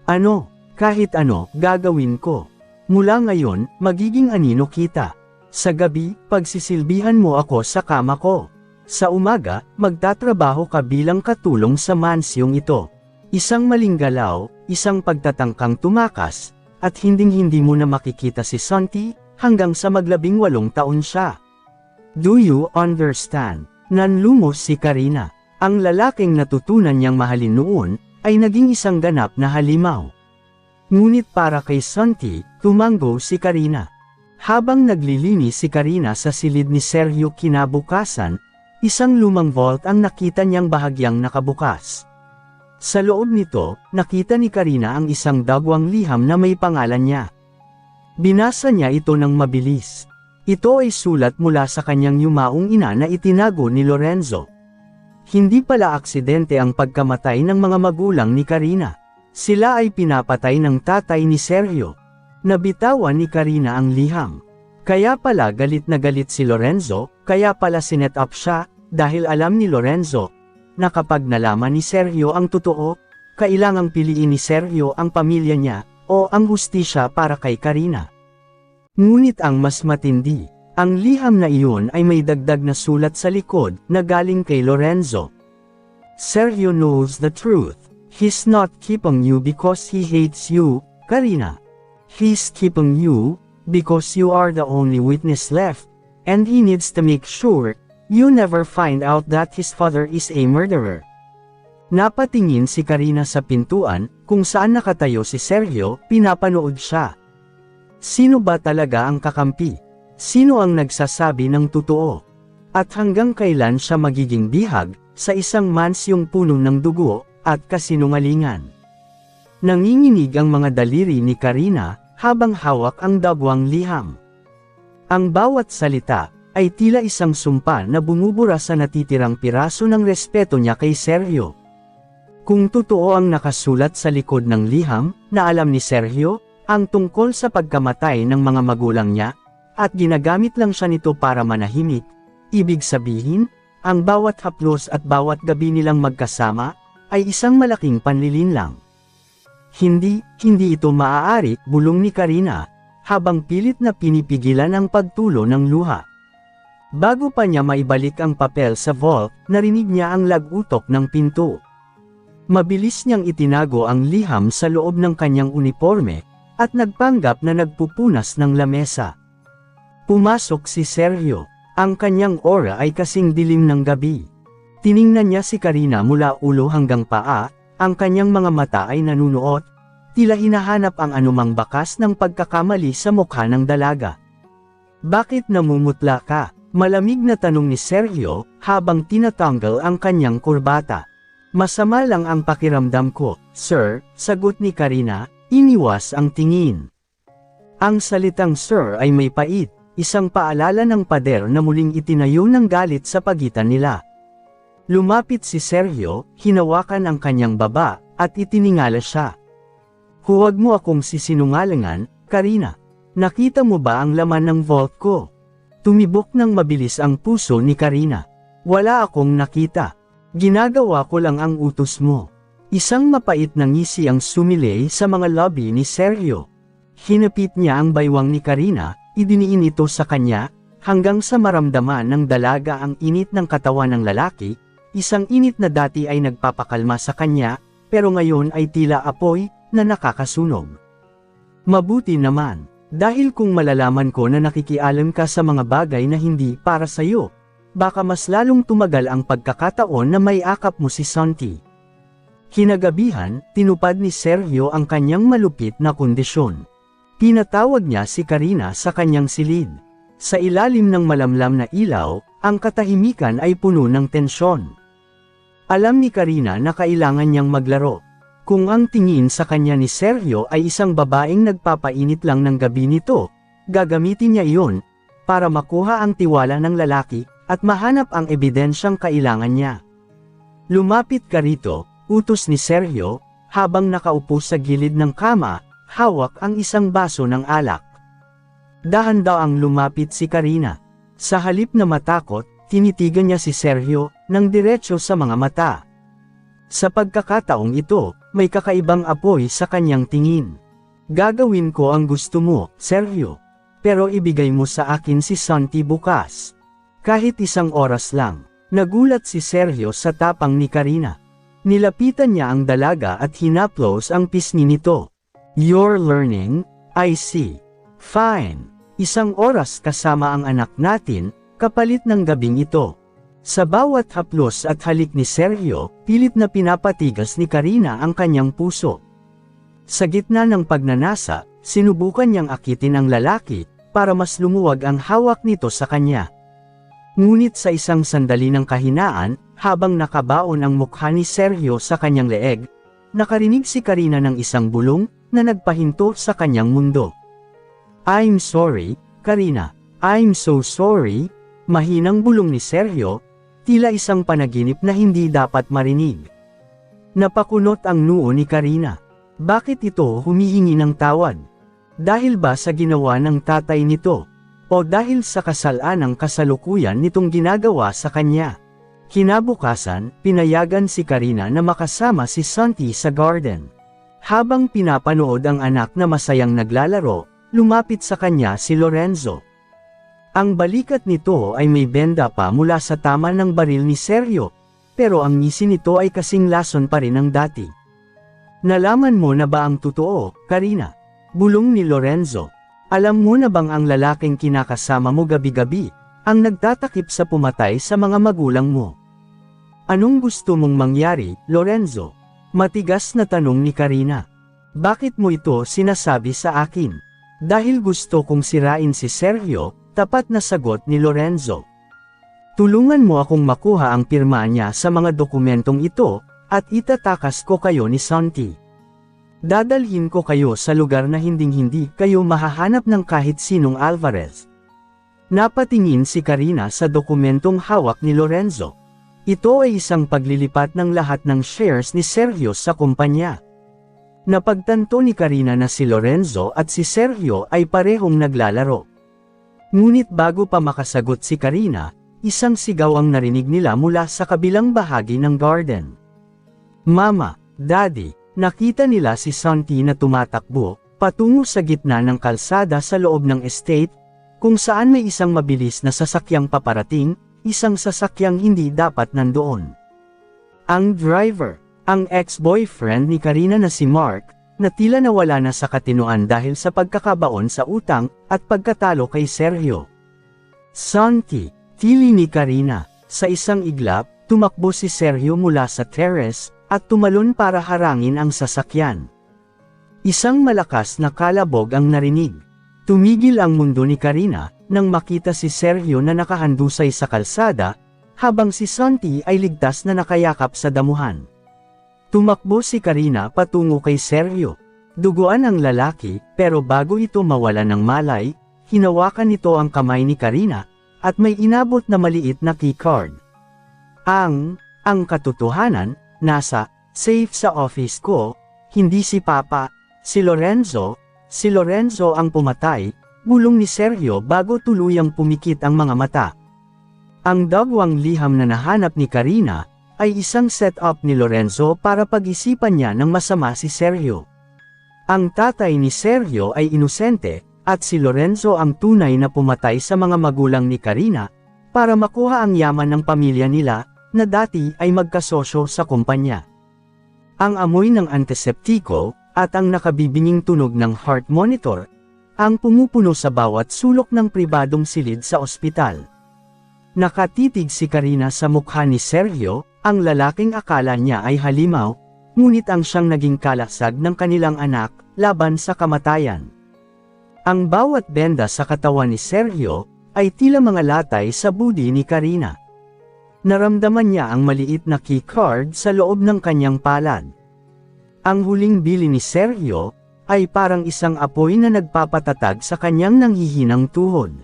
Ano, kahit ano, gagawin ko. Mula ngayon, magiging anino kita. Sa gabi, pagsisilbihan mo ako sa kama ko. Sa umaga, magtatrabaho ka bilang katulong sa mansyong ito. Isang maling galaw, isang pagtatangkang tumakas, at hinding-hindi mo na makikita si Santi, hanggang sa mag-18 taon siya. Do you understand? Nanlumos si Karina. Ang lalaking natutunan niyang mahalin noon, ay naging isang ganap na halimaw. Ngunit para kay Santi, tumango si Karina. Habang naglilinis si Karina sa silid ni Sergio kinabukasan, isang lumang vault ang nakita niyang bahagyang nakabukas. Sa loob nito, nakita ni Karina ang isang dagwang liham na may pangalan niya. Binasa niya ito ng mabilis. Ito ay sulat mula sa kanyang yumaong ina na itinago ni Lorenzo. Hindi pala aksidente ang pagkamatay ng mga magulang ni Karina. Sila ay pinapatay ng tatay ni Sergio. Nabitawan ni Karina ang liham. Kaya pala galit na galit si Lorenzo, kaya pala sinet up siya, dahil alam ni Lorenzo, na kapag nalaman ni Sergio ang totoo, kailangang piliin ni Sergio ang pamilya niya, o ang hustisya para kay Karina. Ngunit ang mas matindi, ang liham na iyon ay may dagdag na sulat sa likod, na galing kay Lorenzo. Sergio knows the truth. He's not keeping you because he hates you, Karina. He's keeping you, because you are the only witness left, and he needs to make sure, you never find out that his father is a murderer. Napatingin si Karina sa pintuan, kung saan nakatayo si Sergio, pinapanood siya. Sino ba talaga ang kakampi? Sino ang nagsasabi ng totoo? At hanggang kailan siya magiging bihag, sa isang mansyong puno ng dugo, at kasinungalingan. Nanginginig ang mga daliri ni Karina, habang hawak ang dagwang liham. Ang bawat salita, ay tila isang sumpa na bumubura sa natitirang piraso ng respeto niya kay Sergio. Kung totoo ang nakasulat sa likod ng liham, na alam ni Sergio, ang tungkol sa pagkamatay ng mga magulang niya, at ginagamit lang siya nito para manahimik, ibig sabihin, ang bawat haplos at bawat gabi nilang magkasama, ay isang malaking panlilinlang. Hindi ito maaari, bulong ni Karina, habang pilit na pinipigilan ang pagtulo ng luha. Bago pa niya maibalik ang papel sa vault, narinig niya ang lagutok ng pinto. Mabilis niyang itinago ang liham sa loob ng kanyang uniforme, at nagpanggap na nagpupunas ng lamesa. Pumasok si Sergio. Ang kanyang aura ay kasing dilim ng gabi. Tiningnan niya si Karina mula ulo hanggang paa, ang kanyang mga mata ay nanunuot, tila hinahanap ang anumang bakas ng pagkakamali sa mukha ng dalaga. Bakit namumutla ka? Malamig na tanong ni Sergio, habang tinatanggal ang kanyang kurbata. Masama lang ang pakiramdam ko, sir, sagot ni Karina, iniwas ang tingin. Ang salitang sir ay may pait, isang paalala ng pader na muling itinayo ng galit sa pagitan nila. Lumapit si Sergio, hinawakan ang kanyang baba, at itiningala siya. Huwag mo akong sisinungalingan, Karina. Nakita mo ba ang laman ng vault ko? Tumibok ng mabilis ang puso ni Karina. Wala akong nakita. Ginagawa ko lang ang utos mo. Isang mapait na ngisi ang sumilay sa mga labi ni Sergio. Hinapit niya ang baywang ni Karina, idiniin ito sa kanya, hanggang sa maramdaman ng dalaga ang init ng katawan ng lalaki, isang init na dati ay nagpapakalma sa kanya, pero ngayon ay tila apoy, na nakakasunog. Mabuti naman. Dahil kung malalaman ko na nakikialam ka sa mga bagay na hindi para sa'yo, baka mas lalong tumagal ang pagkakataon na may akap mo si Santi. Kinagabihan, tinupad ni Sergio ang kanyang malupit na kondisyon. Pinatawag niya si Karina sa kanyang silid. Sa ilalim ng malamlam na ilaw, ang katahimikan ay puno ng tensyon. Alam ni Karina na kailangan niyang maglaro. Kung ang tingin sa kanya ni Sergio ay isang babaeng nagpapainit lang ng gabi nito, gagamitin niya iyon, para makuha ang tiwala ng lalaki, at mahanap ang ebidensyang kailangan niya. Lumapit ka rito, utos ni Sergio, habang nakaupo sa gilid ng kama, hawak ang isang baso ng alak. Dahan-daang lumapit si Karina. Sa halip na matakot, tinitigan niya si Sergio, ng diretso sa mga mata. Sa pagkakataong ito, may kakaibang apoy sa kanyang tingin. Gagawin ko ang gusto mo, Sergio. Pero ibigay mo sa akin si Santi bukas. Kahit isang oras lang. Nagulat si Sergio sa tapang ni Karina. Nilapitan niya ang dalaga at hinaplos ang pisngi nito. You're learning? I see. Fine. Isang oras kasama ang anak natin, kapalit ng gabing ito. Sa bawat haplos at halik ni Sergio, pilit na pinapatigas ni Karina ang kanyang puso. Sa gitna ng pagnanasa, sinubukan niyang akitin ang lalaki, para mas lumuwag ang hawak nito sa kanya. Ngunit sa isang sandali ng kahinaan, habang nakabaon ang mukha ni Sergio sa kanyang leeg, nakarinig si Karina ng isang bulong, na nagpahinto sa kanyang mundo. I'm sorry, Karina. I'm so sorry. Mahinang bulong ni Sergio, tila isang panaginip na hindi dapat marinig. Napakunot ang noo ni Karina. Bakit ito humihingi ng tawad? Dahil ba sa ginawa ng tatay nito? O dahil sa kasalanang kasalukuyan nitong ginagawa sa kanya? Kinabukasan, pinayagan si Karina na makasama si Santi sa garden. Habang pinapanood ang anak na masayang naglalaro, lumapit sa kanya si Lorenzo. Ang balikat nito ay may benda pa mula sa tama ng baril ni Sergio, pero ang ngisi nito ay kasing lason pa rin ng dati. Nalaman mo na ba ang totoo, Karina? Bulong ni Lorenzo. Alam mo na bang ang lalaking kinakasama mo gabi-gabi, ang nagtatakip sa pumatay sa mga magulang mo? Anong gusto mong mangyari, Lorenzo? Matigas na tanong ni Karina. Bakit mo ito sinasabi sa akin? Dahil gusto kong sirain si Sergio, tapat na sagot ni Lorenzo. Tulungan mo akong makuha ang pirma niya sa mga dokumentong ito, at itatakas ko kayo ni Santi. Dadalhin ko kayo sa lugar na hinding-hindi kayo mahahanap ng kahit sinong Alvarez. Napatingin si Karina sa dokumentong hawak ni Lorenzo. Ito ay isang paglilipat ng lahat ng shares ni Sergio sa kumpanya. Napagtanto ni Karina na si Lorenzo at si Sergio ay parehong naglalaro. Ngunit bago pa makasagot si Karina, isang sigaw ang narinig nila mula sa kabilang bahagi ng garden. "Mama, Daddy!" Nakita nila si Santi na tumatakbo, patungo sa gitna ng kalsada sa loob ng estate, kung saan may isang mabilis na sasakyang paparating, isang sasakyang hindi dapat nandoon. Ang driver, ang ex-boyfriend ni Karina na si Mark, na tila nawala na sa katinoan dahil sa pagkakabaon sa utang at pagkatalo kay Sergio. "Santi!" Tili ni Karina. Sa isang iglap, tumakbo si Sergio mula sa terrace, at tumalon para harangin ang sasakyan. Isang malakas na kalabog ang narinig. Tumigil ang mundo ni Karina, nang makita si Sergio na nakahandusay sa kalsada, habang si Santi ay ligtas na nakayakap sa damuhan. Tumakbo si Karina patungo kay Sergio. Duguan ang lalaki, pero bago ito mawala ng malay, hinawakan nito ang kamay ni Karina, at may inabot na maliit na keycard. Ang katotohanan, nasa safe sa office ko, hindi si Papa, si Lorenzo ang pumatay, bulong ni Sergio bago tuluyang pumikit ang mga mata. Ang dagwang liham na nahanap ni Karina, ay isang setup ni Lorenzo para pag-isipan niya ng masama si Sergio. Ang tatay ni Sergio ay inosente, at si Lorenzo ang tunay na pumatay sa mga magulang ni Karina, para makuha ang yaman ng pamilya nila, na dati ay magkasosyo sa kumpanya. Ang amoy ng antiseptiko, at ang nakabibinging tunog ng heart monitor, ang pumupuno sa bawat sulok ng pribadong silid sa ospital. Nakatitig si Karina sa mukha ni Sergio, ang lalaking akala niya ay halimaw, ngunit ang siyang naging kalasag ng kanilang anak, laban sa kamatayan. Ang bawat benda sa katawan ni Sergio, ay tila mga latay sa budi ni Karina. Naramdaman niya ang maliit na keycard sa loob ng kanyang palad. Ang huling bili ni Sergio, ay parang isang apoy na nagpapatatag sa kanyang nanghihinang tuhod.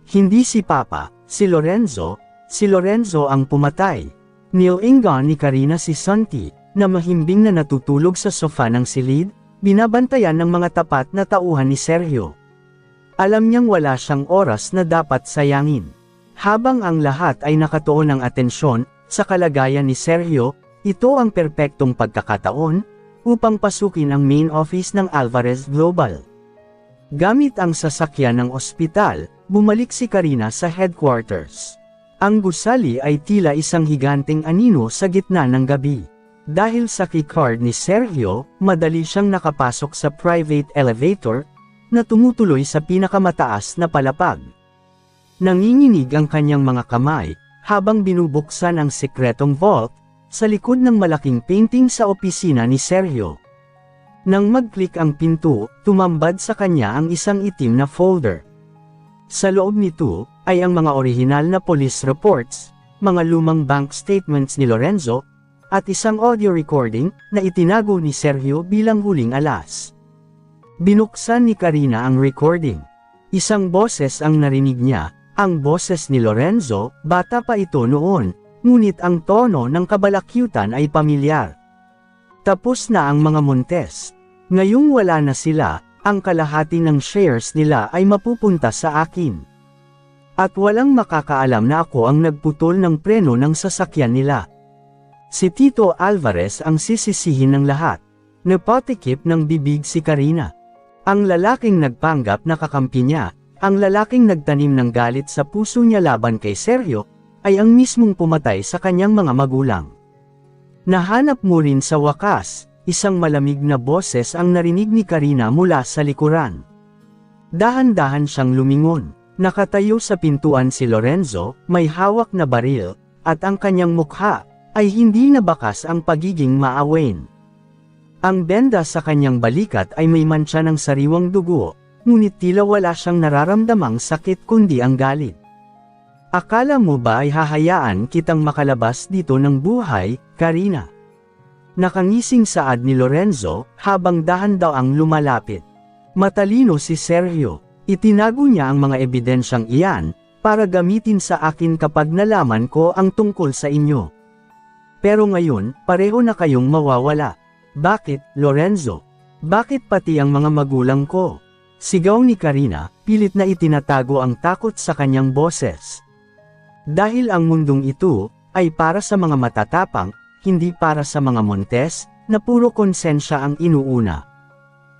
Hindi si Papa, si Lorenzo ang pumatay. Nilainggan ni Karina si Santi, na mahimbing na natutulog sa sofa ng silid, binabantayan ng mga tapat na tauhan ni Sergio. Alam niyang wala siyang oras na dapat sayangin. Habang ang lahat ay nakatuon ng atensyon sa kalagayan ni Sergio, ito ang perpektong pagkakataon upang pasukin ang main office ng Alvarez Global. Gamit ang sasakyan ng ospital, bumalik si Karina sa headquarters. Ang gusali ay tila isang higanteng anino sa gitna ng gabi. Dahil sa keycard ni Sergio, madali siyang nakapasok sa private elevator na tumutuloy sa pinakamataas na palapag. Nanginginig ang kanyang mga kamay, habang binubuksan ang sekretong vault, sa likod ng malaking painting sa opisina ni Sergio. Nang mag-click ang pinto, tumambad sa kanya ang isang itim na folder. Sa loob nito, ay ang mga orihinal na police reports, mga lumang bank statements ni Lorenzo, at isang audio recording, na itinago ni Sergio bilang huling alas. Binuksan ni Karina ang recording. Isang boses ang narinig niya, ang boses ni Lorenzo, bata pa ito noon, ngunit ang tono ng kabalakyutan ay pamilyar. Tapos na ang mga Montes. Ngayong wala na sila, ang kalahati ng shares nila ay mapupunta sa akin. At walang makakaalam na ako ang nagputol ng preno ng sasakyan nila. Si Tito Alvarez ang sisisihin ng lahat. Napatikip ng bibig si Karina. Ang lalaking nagpanggap na kakampi niya, ang lalaking nagtanim ng galit sa puso niya laban kay Sergio, ay ang mismong pumatay sa kanyang mga magulang. Nahanap mo rin sa wakas, isang malamig na boses ang narinig ni Karina mula sa likuran. Dahan-dahan siyang lumingon. Nakatayo sa pintuan si Lorenzo, may hawak na baril, at ang kanyang mukha, ay hindi na bakas ang pagiging maawain. Ang benda sa kanyang balikat ay may mantsa ng sariwang dugo, ngunit tila wala siyang nararamdamang sakit kundi ang galit. Akala mo ba ay hahayaan kitang makalabas dito ng buhay, Karina? Nakangising saad ni Lorenzo, habang dahan-daang lumalapit. Matalino si Sergio. Itinago niya ang mga ebidensyang iyan, para gamitin sa akin kapag nalaman ko ang tungkol sa inyo. Pero ngayon, pareho na kayong mawawala. Bakit, Lorenzo? Bakit pati ang mga magulang ko? Sigaw ni Karina, pilit na itinatago ang takot sa kanyang boses. Dahil ang mundong ito, ay para sa mga matatapang, hindi para sa mga Montes, na puro konsensya ang inuuna.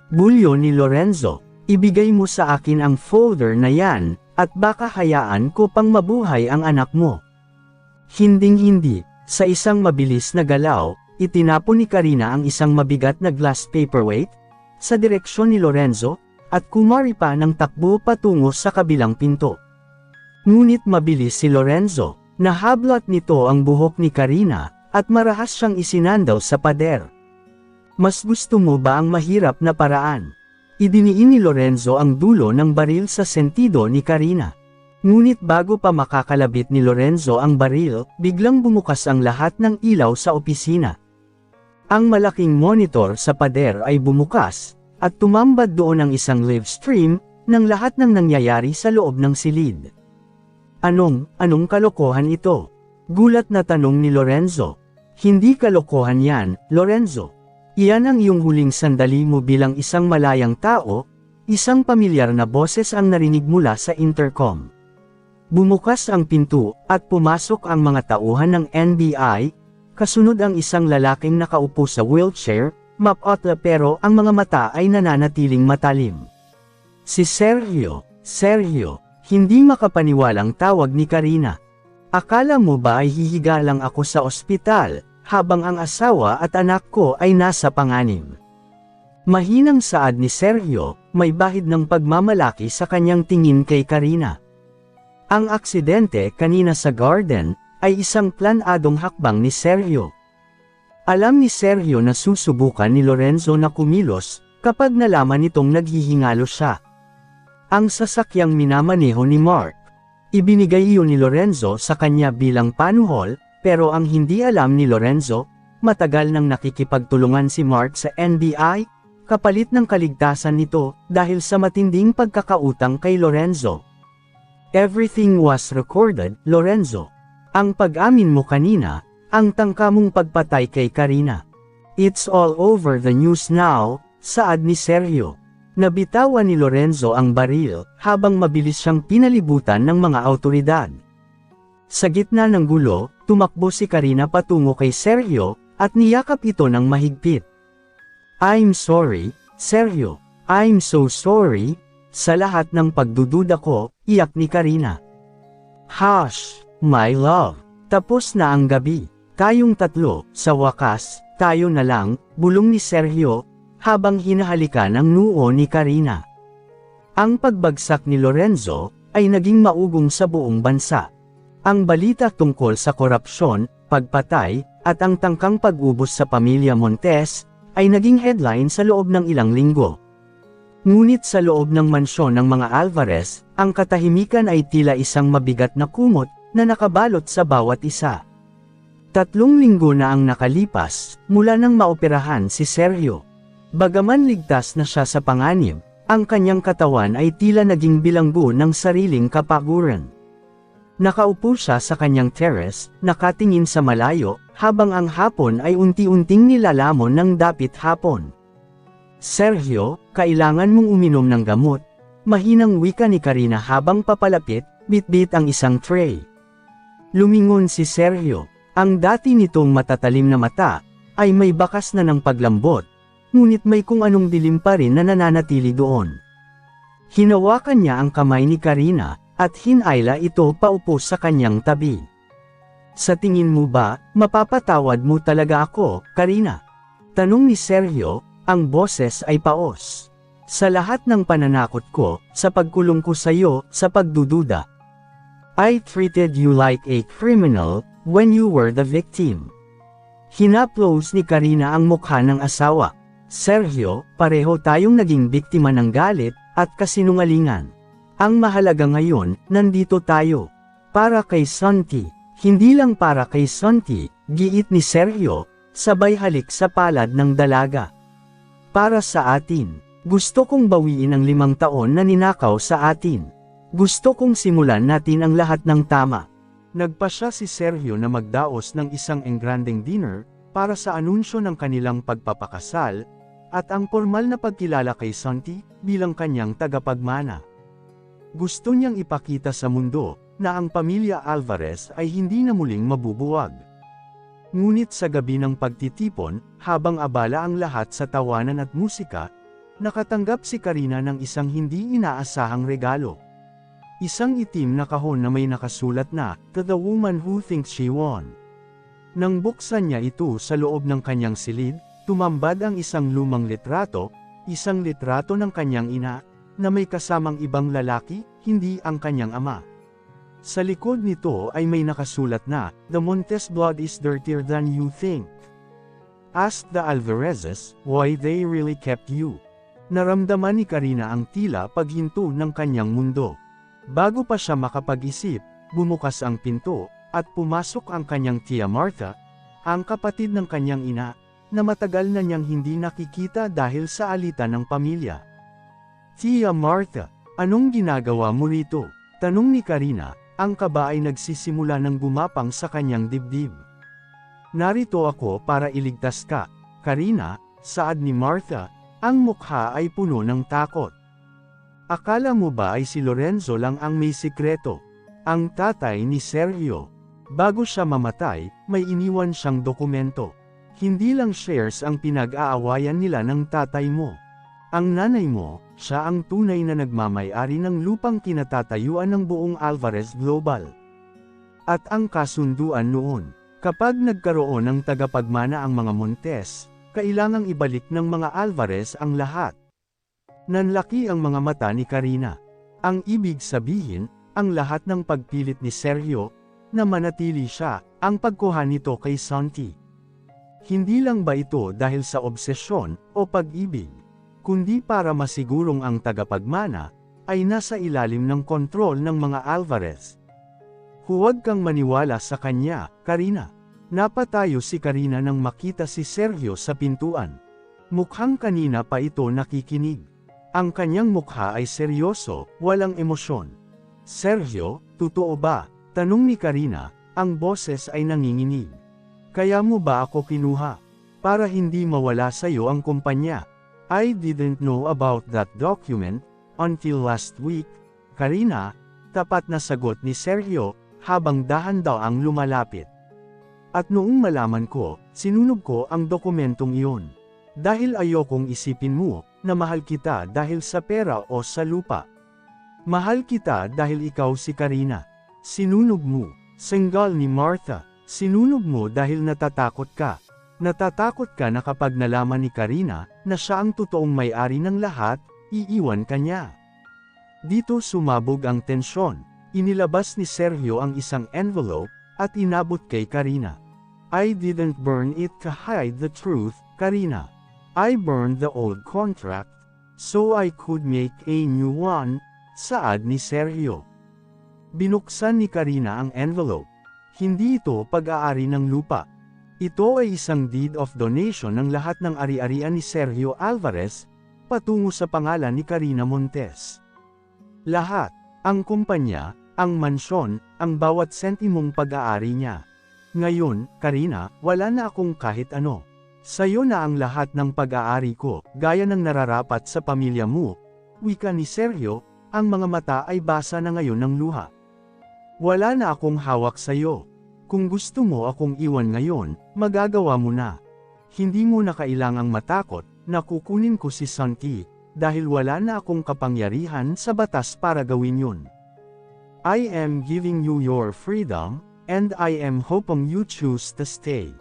Bulyo ni Lorenzo, ibigay mo sa akin ang folder na yan, at baka hayaan ko pang mabuhay ang anak mo. Hinding-hindi, sa isang mabilis na galaw, itinapon ni Karina ang isang mabigat na glass paperweight, sa direksyon ni Lorenzo, at kumari pa ng takbo patungo sa kabilang pinto. Ngunit mabilis si Lorenzo, nahablot nito ang buhok ni Karina, at marahas siyang isinandaw sa pader. Mas gusto mo ba ang mahirap na paraan? Idiniin ni Lorenzo ang dulo ng baril sa sentido ni Karina. Ngunit bago pa makakalabit ni Lorenzo ang baril, biglang bumukas ang lahat ng ilaw sa opisina. Ang malaking monitor sa pader ay bumukas, at tumambad doon ang isang live stream, ng lahat ng nangyayari sa loob ng silid. Anong kalokohan ito? Gulat na tanong ni Lorenzo. Hindi kalokohan yan, Lorenzo. Iyan ang iyong huling sandali mo bilang isang malayang tao, isang pamilyar na boses ang narinig mula sa intercom. Bumukas ang pinto, at pumasok ang mga tauhan ng NBI, kasunod ang isang lalaking nakaupo sa wheelchair, mapotla pero ang mga mata ay nananatiling matalim. Si Sergio, hindi makapaniwalang tawag ni Karina. Akala mo ba ay hihiga lang ako sa ospital, habang ang asawa at anak ko ay nasa panganib? Mahinang saad ni Sergio, may bahid ng pagmamalaki sa kanyang tingin kay Karina. Ang aksidente kanina sa garden, ay isang planadong hakbang ni Sergio. Alam ni Sergio na susubukan ni Lorenzo na kumilos, kapag nalaman nitong naghihingalo siya. Ang sasakyang minamaneho ni Mark. Ibinigay iyon ni Lorenzo sa kanya bilang panuhol, pero ang hindi alam ni Lorenzo, matagal nang nakikipagtulungan si Mark sa NBI, kapalit ng kaligtasan nito, dahil sa matinding pagkakautang kay Lorenzo. Everything was recorded, Lorenzo. Ang pag-amin mo kanina, ang tangka mong pagpatay kay Karina. It's all over the news now, saad ni Sergio. Nabitawan ni Lorenzo ang baril, habang mabilis siyang pinalibutan ng mga awtoridad. Sa gitna ng gulo, tumakbo si Karina patungo kay Sergio, at niyakap ito ng mahigpit. I'm sorry, Sergio. I'm so sorry. Sa lahat ng pagdududa ko, iyak ni Karina. Hush, my love. Tapos na ang gabi. Tayong tatlo, sa wakas, tayo na lang, bulong ni Sergio, habang hinahalikan ang noo ni Karina. Ang pagbagsak ni Lorenzo, ay naging maugong sa buong bansa. Ang balita tungkol sa korupsyon, pagpatay, at ang tangkang pag-ubos sa pamilya Montes, ay naging headline sa loob ng ilang linggo. Ngunit sa loob ng mansyon ng mga Alvarez, ang katahimikan ay tila isang mabigat na kumot, na nakabalot sa bawat isa. 3 linggo na ang nakalipas, mula nang maoperahan si Sergio. Bagaman ligtas na siya sa panganib, ang kanyang katawan ay tila naging bilanggo ng sariling kapaguran. Nakaupo siya sa kanyang terrace, nakatingin sa malayo, habang ang hapon ay unti-unting nilalamon ng dapit hapon. Sergio, kailangan mong uminom ng gamot, mahinang wika ni Karina habang papalapit, bitbit ang isang tray. Lumingon si Sergio, ang dati nitong matatalim na mata, ay may bakas na ng paglambot, ngunit may kung anong dilim pa rin na nananatili doon. Hinawakan niya ang kamay ni Karina, at hinayla ito paupo sa kanyang tabi. Sa tingin mo ba, mapapatawad mo talaga ako, Karina? Tanong ni Sergio, ang boses ay paos. Sa lahat ng pananakot ko, sa pagkulong ko sa iyo, sa pagdududa. I treated you like a criminal, when you were the victim. Hinaplos ni Karina ang mukha ng asawa. Sergio, pareho tayong naging biktima ng galit, at kasinungalingan. Ang mahalaga ngayon, nandito tayo. Para kay Santi, hindi lang para kay Santi, giit ni Sergio, sabay halik sa palad ng dalaga. Para sa atin, gusto kong bawiin ang 5 taon na ninakaw sa atin. Gusto kong simulan natin ang lahat ng tama. Nagpasya si Sergio na magdaos ng isang engrandeng dinner, para sa anunsyo ng kanilang pagpapakasal, at ang formal na pagkilala kay Santi, bilang kanyang tagapagmana. Gusto niyang ipakita sa mundo, na ang pamilya Alvarez ay hindi na muling mabubuwag. Ngunit sa gabi ng pagtitipon, habang abala ang lahat sa tawanan at musika, nakatanggap si Karina ng isang hindi inaasahang regalo. Isang itim na kahon na may nakasulat na, "To the woman who thinks she won." Nang buksan niya ito sa loob ng kanyang silid, tumambad ang isang lumang litrato ng kanyang ina, na may kasamang ibang lalaki, hindi ang kanyang ama. Sa likod nito ay may nakasulat na, "The Montes blood is dirtier than you think. Ask the Alvarezes, why they really kept you." Naramdaman ni Karina ang tila paghinto ng kanyang mundo. Bago pa siya makapag-isip, bumukas ang pinto, at pumasok ang kanyang Tia Martha, ang kapatid ng kanyang ina, na matagal na niyang hindi nakikita dahil sa alitan ng pamilya. "Tia Martha, anong ginagawa mo rito?" tanong ni Karina, ang kaba ay nagsisimula ng gumapang sa kanyang dibdib. "Narito ako para iligtas ka, Karina," saad ni Martha, ang mukha ay puno ng takot. "Akala mo ba ay si Lorenzo lang ang may sikreto?" Ang tatay ni Sergio. Bago siya mamatay, may iniwan siyang dokumento. Hindi lang shares ang pinag-aawayan nila ng tatay mo. Ang nanay mo, siya ang tunay na nagmamay-ari ng lupang kinatatayuan ng buong Alvarez Global. At ang kasunduan noon, kapag nagkaroon ng tagapagmana ang mga Montes, kailangang ibalik ng mga Alvarez ang lahat. Nanlaki ang mga mata ni Karina. Ang ibig sabihin, ang lahat ng pagpilit ni Sergio, na manatili siya, ang pagkuha nito kay Santi. Hindi lang ba ito dahil sa obsesyon, o pag-ibig, kundi para masigurong ang tagapagmana, ay nasa ilalim ng kontrol ng mga Alvarez. Huwag kang maniwala sa kanya, Karina. Napatayo si Karina nang makita si Sergio sa pintuan. Mukhang kanina pa ito nakikinig. Ang kanyang mukha ay seryoso, walang emosyon. "Sergio, totoo ba?" tanong ni Karina, ang boses ay nanginginig. "Kaya mo ba ako kinuha? Para hindi mawala sa'yo ang kumpanya. I didn't know about that document, until last week." "Karina," tapat na sagot ni Sergio, habang dahan daw ang lumalapit. "At noong malaman ko, sinunog ko ang dokumentong iyon. Dahil ayokong isipin mo, na mahal kita dahil sa pera o sa lupa. Mahal kita dahil ikaw si Karina. Sinunog mo." Senggal ni Martha. "Sinunog mo dahil natatakot ka. Natatakot ka na kapag nalaman ni Karina, na siya ang totoong may-ari ng lahat, iiwan ka niya." Dito sumabog ang tensyon. Inilabas ni Sergio ang isang envelope, at inabot kay Karina. "I didn't burn it to hide the truth, Karina. I burned the old contract, so I could make a new one," saad ni Sergio. Binuksan ni Karina ang envelope. Hindi ito pag-aari ng lupa. Ito ay isang deed of donation ng lahat ng ari-arian ni Sergio Alvarez, patungo sa pangalan ni Karina Montes. Lahat, ang kumpanya, ang mansyon, ang bawat sentimong pag-aari niya. "Ngayon, Karina, wala na akong kahit ano. Sa'yo na ang lahat ng pag-aari ko, gaya ng nararapat sa pamilya mo." Wika ni Sergio, ang mga mata ay basa na ngayon ng luha. "Wala na akong hawak sa'yo. Kung gusto mo akong iwan ngayon, magagawa mo na. Hindi mo na kailangang matakot, na kukunin ko si Santi, dahil wala na akong kapangyarihan sa batas para gawin yun. I am giving you your freedom, and I am hoping you choose to stay."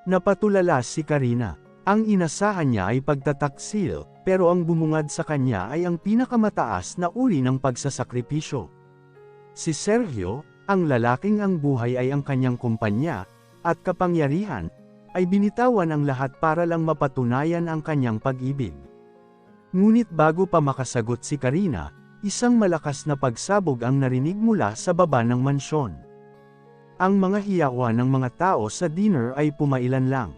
Napatulala si Karina. Ang inasahan niya ay pagtataksil, pero ang bumungad sa kanya ay ang pinakamataas na uri ng pagsasakripisyo. Si Sergio, ang lalaking ang buhay ay ang kanyang kumpanya, at kapangyarihan, ay binitawan ang lahat para lang mapatunayan ang kanyang pag-ibig. Ngunit bago pa makasagot si Karina, isang malakas na pagsabog ang narinig mula sa baba ng mansyon. Ang mga hiyawan ng mga tao sa dinner ay pumailan lang.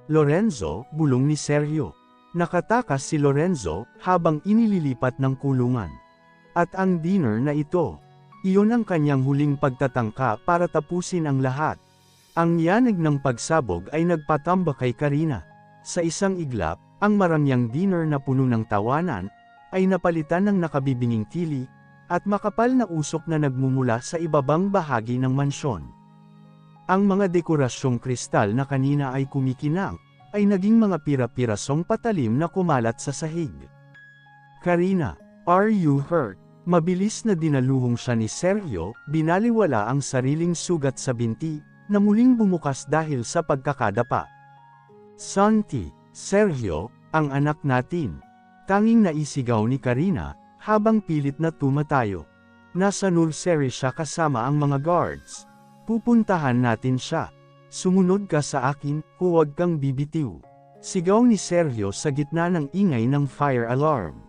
Lorenzo, bulong ni Sergio. Nakatakas si Lorenzo habang inililipat ng kulungan. At ang dinner na ito, iyon ang kanyang huling pagtatangka para tapusin ang lahat. Ang yanig ng pagsabog ay nagpatamba kay Karina. Sa isang iglap, ang marangyang dinner na puno ng tawanan, ay napalitan ng nakabibinging tili, at makapal na usok na nagmumula sa ibabang bahagi ng mansyon. Ang mga dekorasyong kristal na kanina ay kumikinang, ay naging mga pira-pirasong patalim na kumalat sa sahig. Karina, are you hurt? Mabilis na dinaluhong siya ni Sergio, binaliwala ang sariling sugat sa binti, na muling bumukas dahil sa pagkakadapa. Santi, Sergio, ang anak natin. Tanging naisigaw ni Karina, habang pilit na tumatayo. Nasa nursery siya kasama ang mga guards. Pupuntahan natin siya. Sumunod ka sa akin, huwag kang bibitiw. Sigaw ni Sergio sa gitna ng ingay ng fire alarm.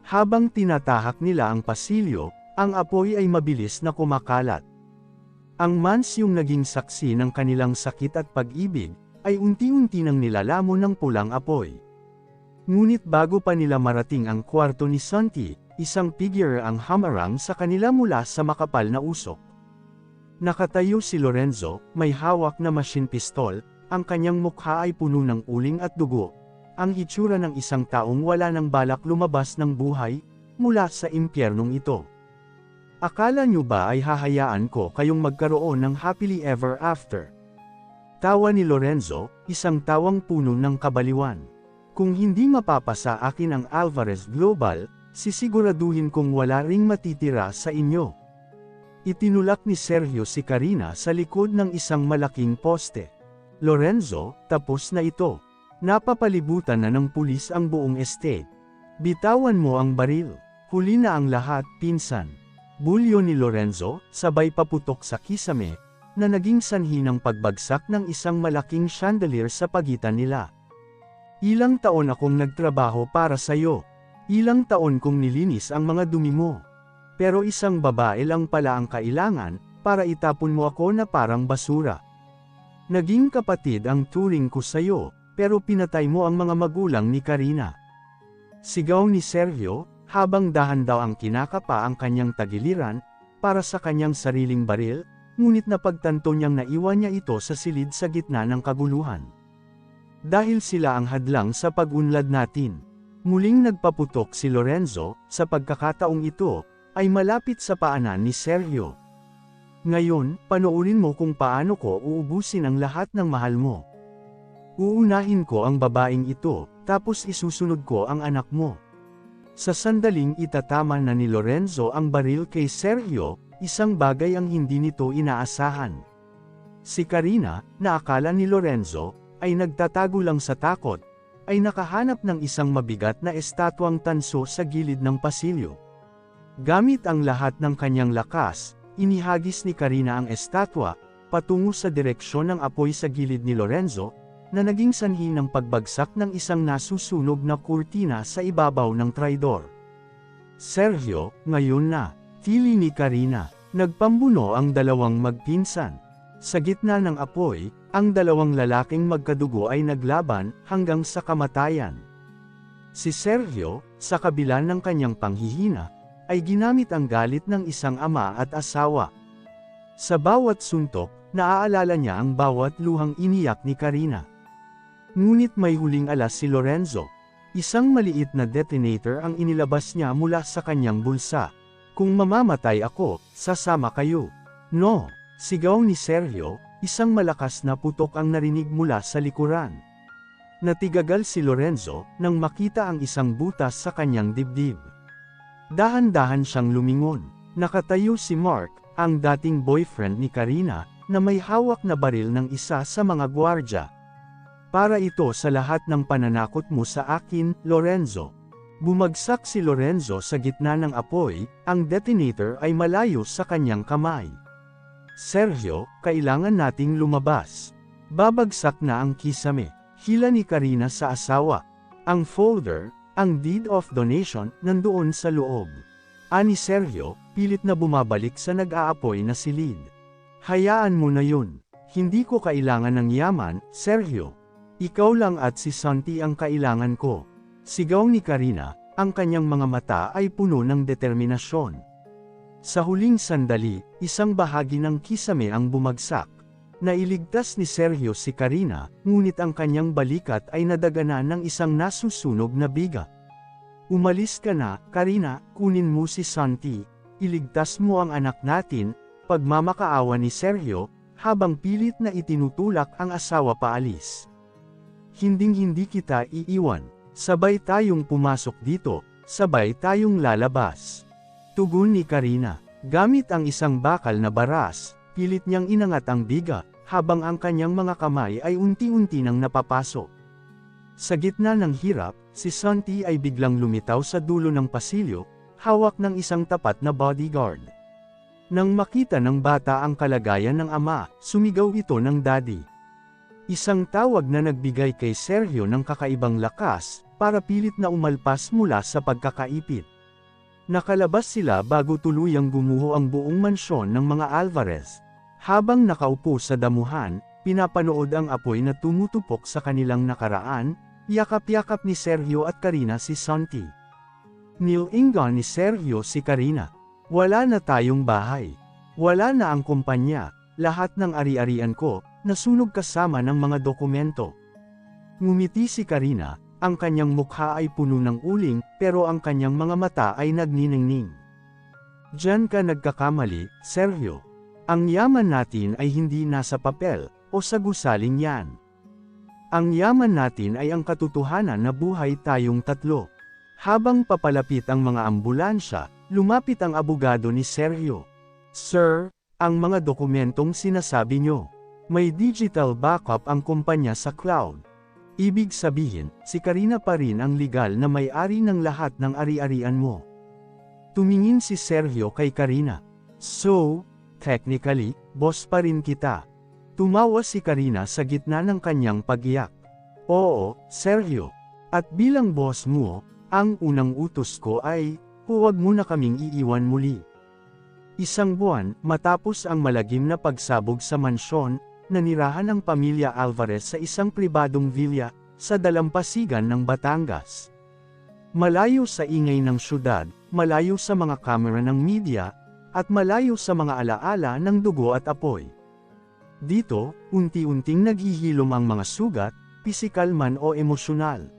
Habang tinatahak nila ang pasilyo, ang apoy ay mabilis na kumakalat. Ang mansyong naging saksi ng kanilang sakit at pag-ibig, ay unti-unti nang nilalamon ng pulang apoy. Ngunit bago pa nila marating ang kwarto ni Santi, isang figure ang hamarang sa kanila mula sa makapal na usok. Nakatayo si Lorenzo, may hawak na machine pistol, ang kanyang mukha ay puno ng uling at dugo. Ang itsura ng isang taong wala ng balak lumabas ng buhay, mula sa impyernong ito. Akala nyo ba ay hahayaan ko kayong magkaroon ng happily ever after? Tawa ni Lorenzo, isang tawang puno ng kabaliwan. Kung hindi mapapasa akin ang Alvarez Global, sisiguraduhin kong wala ring matitira sa inyo. Itinulak ni Sergio si Karina sa likod ng isang malaking poste. Lorenzo, tapos na ito. Napapalibutan na ng pulis ang buong estate. Bitawan mo ang baril. Huli na ang lahat, pinsan. Bulyo ni Lorenzo, sabay paputok sa kisame, na naging sanhi ng pagbagsak ng isang malaking chandelier sa pagitan nila. Ilang taon akong nagtrabaho para sayo. Ilang taon kong nilinis ang mga dumi mo. Pero isang babae lang pala ang kailangan, para itapon mo ako na parang basura. Naging kapatid ang turing ko sayo, pero pinatay mo ang mga magulang ni Karina. Sigaw ni Sergio, habang dahan daw ang kinakapa ang kanyang tagiliran, para sa kanyang sariling baril, ngunit napagtanto niyang naiwan niya ito sa silid sa gitna ng kaguluhan. Dahil sila ang hadlang sa pag-unlad natin. Muling nagpaputok si Lorenzo, sa pagkakataong ito, ay malapit sa paanan ni Sergio. Ngayon, panoorin mo kung paano ko uubusin ang lahat ng mahal mo. Uunahin ko ang babaeng ito, tapos isusunod ko ang anak mo. Sa sandaling itatama na ni Lorenzo ang baril kay Sergio, isang bagay ang hindi nito inaasahan. Si Karina, na akala ni Lorenzo, ay nagtatago lang sa takot, ay nakahanap ng isang mabigat na estatwang tanso sa gilid ng pasilyo. Gamit ang lahat ng kanyang lakas, inihagis ni Karina ang estatwa, patungo sa direksyon ng apoy sa gilid ni Lorenzo, na naging sanhi ng pagbagsak ng isang nasusunog na kurtina sa ibabaw ng traidor. Sergio, ngayon na, tili ni Karina, nagpambuno ang dalawang magpinsan. Sa gitna ng apoy, ang dalawang lalaking magkadugo ay naglaban hanggang sa kamatayan. Si Sergio, sa kabila ng kanyang panghihina, ay ginamit ang galit ng isang ama at asawa. Sa bawat suntok, naaalala niya ang bawat luhang iniyak ni Karina. Ngunit may huling alas si Lorenzo. Isang maliit na detonator ang inilabas niya mula sa kanyang bulsa. Kung mamamatay ako, sasama kayo. No, sigaw ni Sergio, isang malakas na putok ang narinig mula sa likuran. Natigagal si Lorenzo, nang makita ang isang butas sa kanyang dibdib. Dahan-dahan siyang lumingon. Nakatayo si Mark, ang dating boyfriend ni Karina, na may hawak na baril ng isa sa mga gwardya. Para ito sa lahat ng pananakot mo sa akin, Lorenzo. Bumagsak si Lorenzo sa gitna ng apoy, ang detonator ay malayo sa kanyang kamay. Sergio, kailangan nating lumabas. Babagsak na ang kisame. Hila ni Karina sa asawa. Ang folder, ang deed of donation, nandoon sa loob. Ani Sergio, pilit na bumabalik sa nag-aapoy na silid. Hayaan mo na yun. Hindi ko kailangan ng yaman, Sergio. Ikaw lang at si Santi ang kailangan ko. Sigaw ni Karina, ang kanyang mga mata ay puno ng determinasyon. Sa huling sandali, isang bahagi ng kisame ang bumagsak. Nailigtas ni Sergio si Karina, ngunit ang kanyang balikat ay nadaganan ng isang nasusunog na biga. Umalis ka na, Karina, kunin mo si Santi, iligtas mo ang anak natin, pagmamakaawa ni Sergio, habang pilit na itinutulak ang asawa paalis. Hinding-hindi kita iiwan, sabay tayong pumasok dito, sabay tayong lalabas. Tugon ni Karina, gamit ang isang bakal na baras, pilit niyang inangat ang biga, habang ang kanyang mga kamay ay unti-unti nang napapasok. Sa gitna ng hirap, si Santi ay biglang lumitaw sa dulo ng pasilyo, hawak ng isang tapat na bodyguard. Nang makita ng bata ang kalagayan ng ama, sumigaw ito ng daddy. Isang tawag na nagbigay kay Sergio ng kakaibang lakas, para pilit na umalpas mula sa pagkakaipit. Nakalabas sila bago tuluyang gumuho ang buong mansyon ng mga Alvarez. Habang nakaupo sa damuhan, pinapanood ang apoy na tumutupok sa kanilang nakaraan, yakap-yakap ni Sergio at Karina si Santi. Nilingon ni Sergio si Karina. Wala na tayong bahay. Wala na ang kumpanya, lahat ng ari-arian ko, nasunog kasama ng mga dokumento. Ngumiti si Karina, ang kanyang mukha ay puno ng uling, pero ang kanyang mga mata ay nagniningning. Diyan ka nagkakamali, Sergio. Ang yaman natin ay hindi nasa papel, o sa gusaling yan. Ang yaman natin ay ang katotohanan na buhay tayong tatlo. Habang papalapit ang mga ambulansya, lumapit ang abogado ni Sergio. Sir, ang mga dokumentong sinasabi nyo. May digital backup ang kumpanya sa cloud. Ibig sabihin, si Karina pa rin ang legal na may-ari ng lahat ng ari-arian mo. Tumingin si Sergio kay Karina. So, technically, boss pa rin kita. Tumawa si Karina sa gitna ng kanyang pag-iyak. Oo, Sergio. At bilang boss mo, ang unang utos ko ay, huwag mo na kaming iiwan muli. Isang buwan, matapos ang malagim na pagsabog sa mansyon, nanirahan ang pamilya Alvarez sa isang pribadong villa, sa dalampasigan ng Batangas. Malayo sa ingay ng syudad, malayo sa mga kamera ng media, at malayo sa mga alaala ng dugo at apoy. Dito, unti-unting naghihilom ang mga sugat, pisikal man o emosyonal.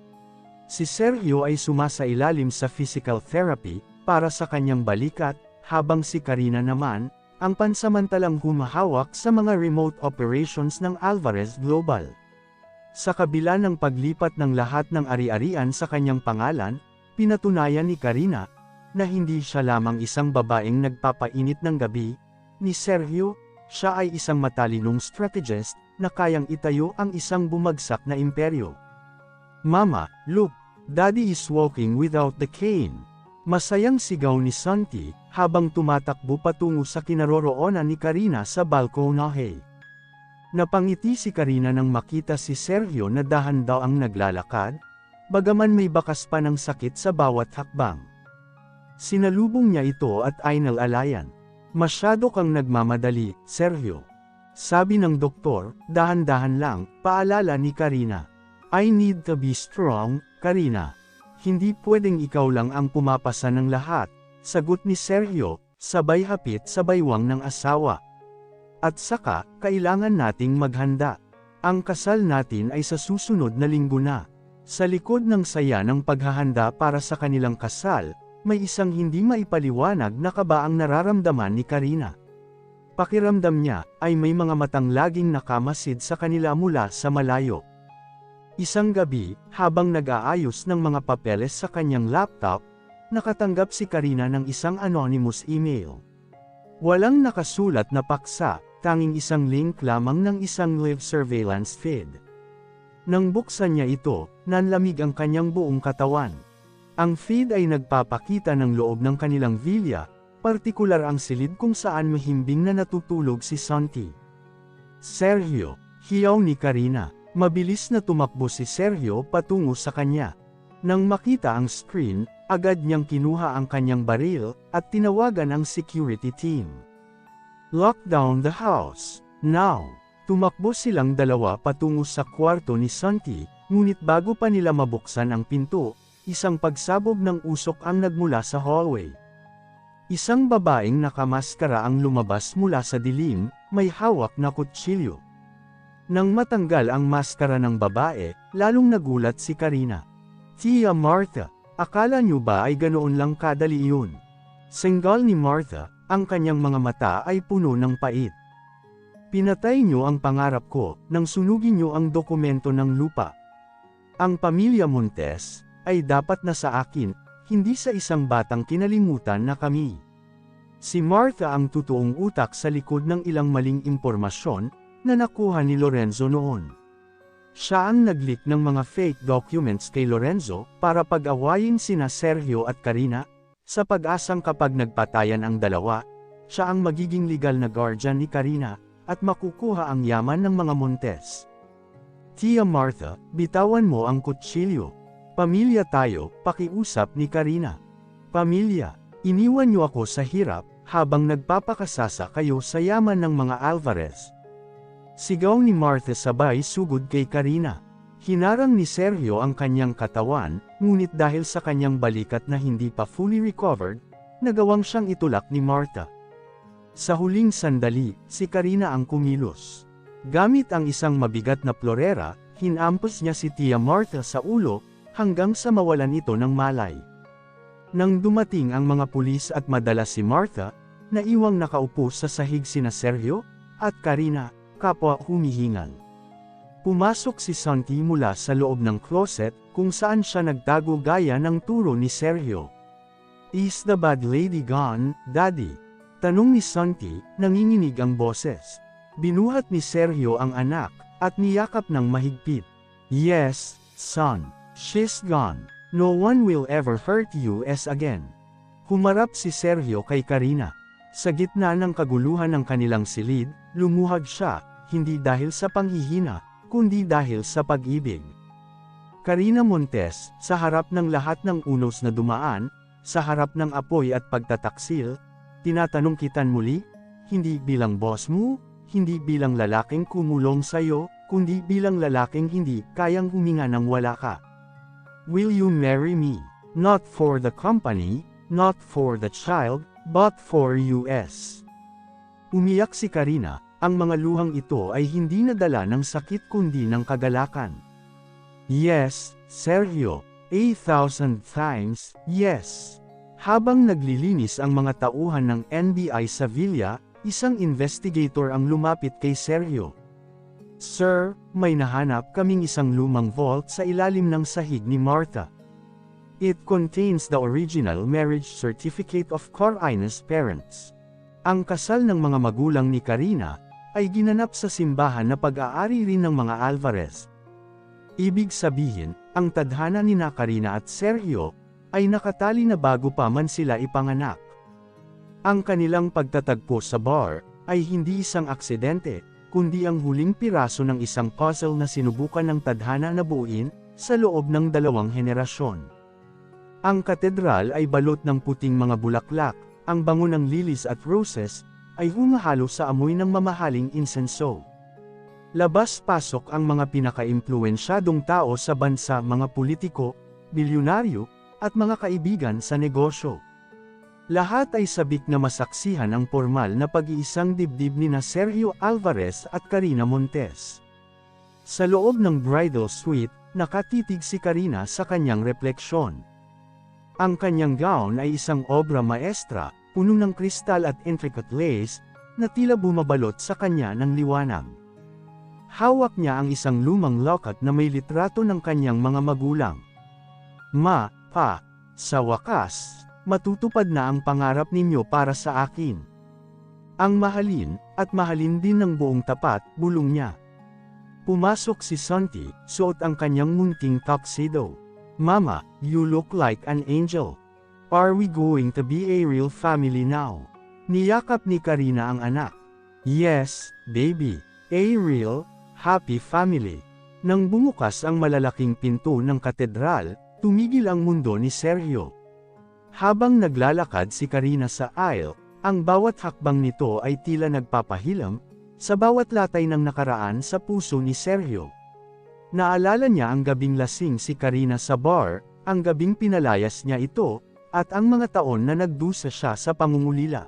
Si Sergio ay sumasailalim sa physical therapy, para sa kanyang balikat, habang si Karina naman, ang pansamantalang humahawak sa mga remote operations ng Alvarez Global. Sa kabila ng paglipat ng lahat ng ari-arian sa kanyang pangalan, pinatunayan ni Karina, na hindi siya lamang isang babaeng nagpapainit ng gabi, ni Sergio, siya ay isang matalinong strategist, na kayang itayo ang isang bumagsak na imperyo. Mama, look, Daddy is walking without the cane. Masayang sigaw ni Santi, habang tumatakbo patungo sa kinaroroonan ni Karina sa balkonahe. Napangiti si Karina nang makita si Sergio na dahan daw ang naglalakad, bagaman may bakas pa ng sakit sa bawat hakbang. Sinalubong niya ito at ainal-alayan. Masyado kang nagmamadali, Sergio. Sabi ng doktor, dahan-dahan lang, paalala ni Karina. I need to be strong, Karina. Hindi pwedeng ikaw lang ang pumapasa ng lahat, sagot ni Sergio, sabay hapit sa baywang ng asawa. At saka, kailangan nating maghanda. Ang kasal natin ay sa susunod na linggo na. Sa likod ng saya ng paghahanda para sa kanilang kasal, may isang hindi maipaliwanag na kabaang nararamdaman ni Karina. Pakiramdam niya, ay may mga matang laging nakamasid sa kanila mula sa malayo. Isang gabi, habang nag-aayos ng mga papeles sa kanyang laptop, nakatanggap si Karina ng isang anonymous email. Walang nakasulat na paksa, tanging isang link lamang ng isang live surveillance feed. Nang buksan niya ito, nanlamig ang kanyang buong katawan. Ang feed ay nagpapakita ng loob ng kanilang villa, partikular ang silid kung saan mahimbing na natutulog si Santi. Sergio, hiyaw ni Karina. Mabilis na tumakbo si Sergio patungo sa kanya. Nang makita ang screen, Agad niyang kinuha ang kanyang baril, at tinawagan ang security team. Lock down the house, now! Tumakbo silang dalawa patungo sa kwarto ni Santi, ngunit bago pa nila mabuksan ang pinto, isang pagsabog ng usok ang nagmula sa hallway. Isang babaeng nakamaskara ang lumabas mula sa dilim, may hawak na kutsilyo. Nang matanggal ang maskara ng babae, lalong nagulat si Karina. "Tia Martha, akala niyo ba ay ganoon lang kadali iyon?" Senggal ni Martha, ang kanyang mga mata ay puno ng pait. "Pinatay niyo ang pangarap ko, nang sunugin niyo ang dokumento ng lupa. Ang pamilya Montes, ay dapat na sa akin, hindi sa isang batang kinalimutan na kami." Si Martha ang totoong utak sa likod ng ilang maling impormasyon, na nakuha ni Lorenzo noon. Siya ang nag-leak ng mga fake documents kay Lorenzo, para pag-awayin sina Sergio at Karina, sa pag-asang kapag nagpatayan ang dalawa, siya ang magiging legal na guardian ni Karina, at makukuha ang yaman ng mga Montes. "Tia Martha, bitawan mo ang kutsilyo. Pamilya tayo," pakiusap ni Karina. "Pamilya, iniwan niyo ako sa hirap, habang nagpapakasasa kayo sa yaman ng mga Alvarez." Sigaw ni Martha sabay sugod kay Karina. Hinarang ni Sergio ang kanyang katawan, ngunit dahil sa kanyang balikat na hindi pa fully recovered, nagawang siyang itulak ni Martha. Sa huling sandali, si Karina ang kumilos. Gamit ang isang mabigat na plorera, hinampos niya si Tia Martha sa ulo, hanggang sa mawalan ito ng malay. Nang dumating ang mga pulis at madala si Martha, naiwang nakaupo sa sahig sina Sergio at Karina, kapwa humihingal. Pumasok si Santi mula sa loob ng closet, kung saan siya nagtago gaya ng turo ni Sergio. "Is the bad lady gone, Daddy?" Tanong ni Santi, nanginginig ang boses. Binuhat ni Sergio ang anak, at niyakap ng mahigpit. "Yes, son. She's gone. No one will ever hurt you again." Humarap si Sergio kay Karina. Sa gitna ng kaguluhan ng kanilang silid, lumuhad siya, hindi dahil sa panghihina, kundi dahil sa pag-ibig. Karina Montes, sa harap ng lahat ng unos na dumaan, sa harap ng apoy at pagtataksil, tinatanong kitan muli, hindi bilang boss mo, hindi bilang lalaking kumulong sa'yo, kundi bilang lalaking hindi kayang huminga nang wala ka. "Will you marry me? Not for the company, not for the child, but for US." Umiyak si Karina, ang mga luhang ito ay hindi nadala ng sakit kundi ng kagalakan. "Yes, Sergio, 1,000 times, yes." Habang naglilinis ang mga tauhan ng NBI sa villa, isang investigator ang lumapit kay Sergio. "Sir, may nahanap kaming isang lumang vault sa ilalim ng sahig ni Martha. It contains the original marriage certificate of Karina's parents." Ang kasal ng mga magulang ni Karina, ay ginanap sa simbahan na pag-aari rin ng mga Alvarez. Ibig sabihin, ang tadhana ni Karina at Sergio, ay nakatali na bago pa man sila ipanganak. Ang kanilang pagtatagpo sa bar, ay hindi isang aksidente, kundi ang huling piraso ng isang puzzle na sinubukan ng tadhana na buuin, sa loob ng 2 henerasyon. Ang katedral ay balot ng puting mga bulaklak, ang bango ng lilies at roses, ay humahalo sa amoy ng mamahaling insenso. Labas-pasok ang mga pinaka-impluwensyadong tao sa bansa, mga politiko, bilyonaryo, at mga kaibigan sa negosyo. Lahat ay sabik na masaksihan ang formal na pag-iisang dibdib ni Sergio Alvarez at Karina Montes. Sa loob ng bridal suite, nakatitig si Karina sa kanyang refleksyon. Ang kanyang gown ay isang obra maestra, puno ng kristal at intricate lace, na tila bumabalot sa kanya ng liwanag. Hawak niya ang isang lumang locket na may litrato ng kanyang mga magulang. "Ma, Pa, sa wakas, matutupad na ang pangarap ninyo para sa akin. Ang mahalin, at mahalin din ng buong tapat," bulong niya. Pumasok si Santi, suot ang kanyang munting tuxedo. "Mama, you look like an angel. Are we going to be a real family now?" Niyakap ni Karina ang anak. "Yes, baby. A real, happy family." Nang bumukas ang malalaking pinto ng katedral, tumigil ang mundo ni Sergio. Habang naglalakad si Karina sa aisle, ang bawat hakbang nito ay tila nagpapahilam, sa bawat latay ng nakaraan sa puso ni Sergio. Naalala niya ang gabing lasing si Karina sa bar, ang gabing pinalayas niya ito, at ang mga taon na nagdusa siya sa pangungulila.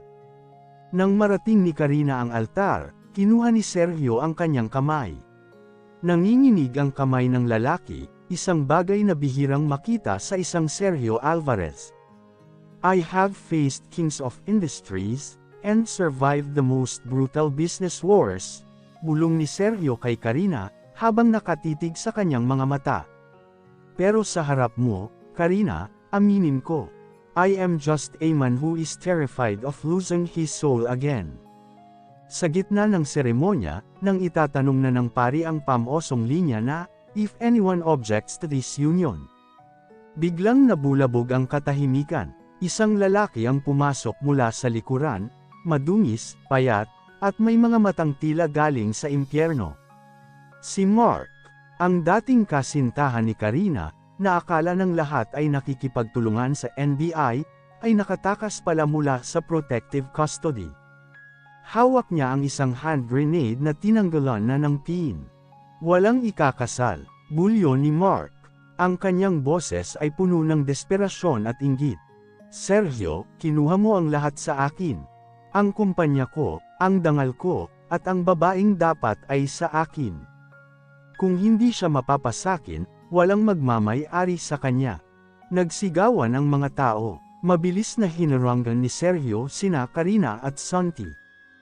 Nang marating ni Karina ang altar, kinuha ni Sergio ang kanyang kamay. Nanginginig ang kamay ng lalaki, isang bagay na bihirang makita sa isang Sergio Alvarez. I have faced kings of industries, and survived the most brutal business wars, bulong ni Sergio kay Karina, habang nakatitig sa kanyang mga mata. Pero sa harap mo, Karina, aminin ko, I am just a man who is terrified of losing his soul again. Sa gitna ng seremonya, nang itatanong na ng pari ang pamosong linya na, if anyone objects to this union. Biglang nabulabog ang katahimikan, isang lalaki ang pumasok mula sa likuran, madungis, payat, at may mga matang tila galing sa impyerno. Si Mark, ang dating kasintahan ni Karina, na akala ng lahat ay nakikipagtulungan sa NBI, ay nakatakas pala mula sa protective custody. Hawak niya ang isang hand grenade na tinanggalan na ng pin. Walang ikakasal, bulyo ni Mark. Ang kanyang boses ay puno ng desperasyon at inggit. Sergio, kinuha mo ang lahat sa akin. Ang kumpanya ko, ang dangal ko, at ang babaeng dapat ay sa akin. Kung hindi siya mapapasakin, walang magmamay-ari sa kanya. Nagsigawan ang mga tao. Mabilis na hinaranggan ni Sergio sina Karina at Santi.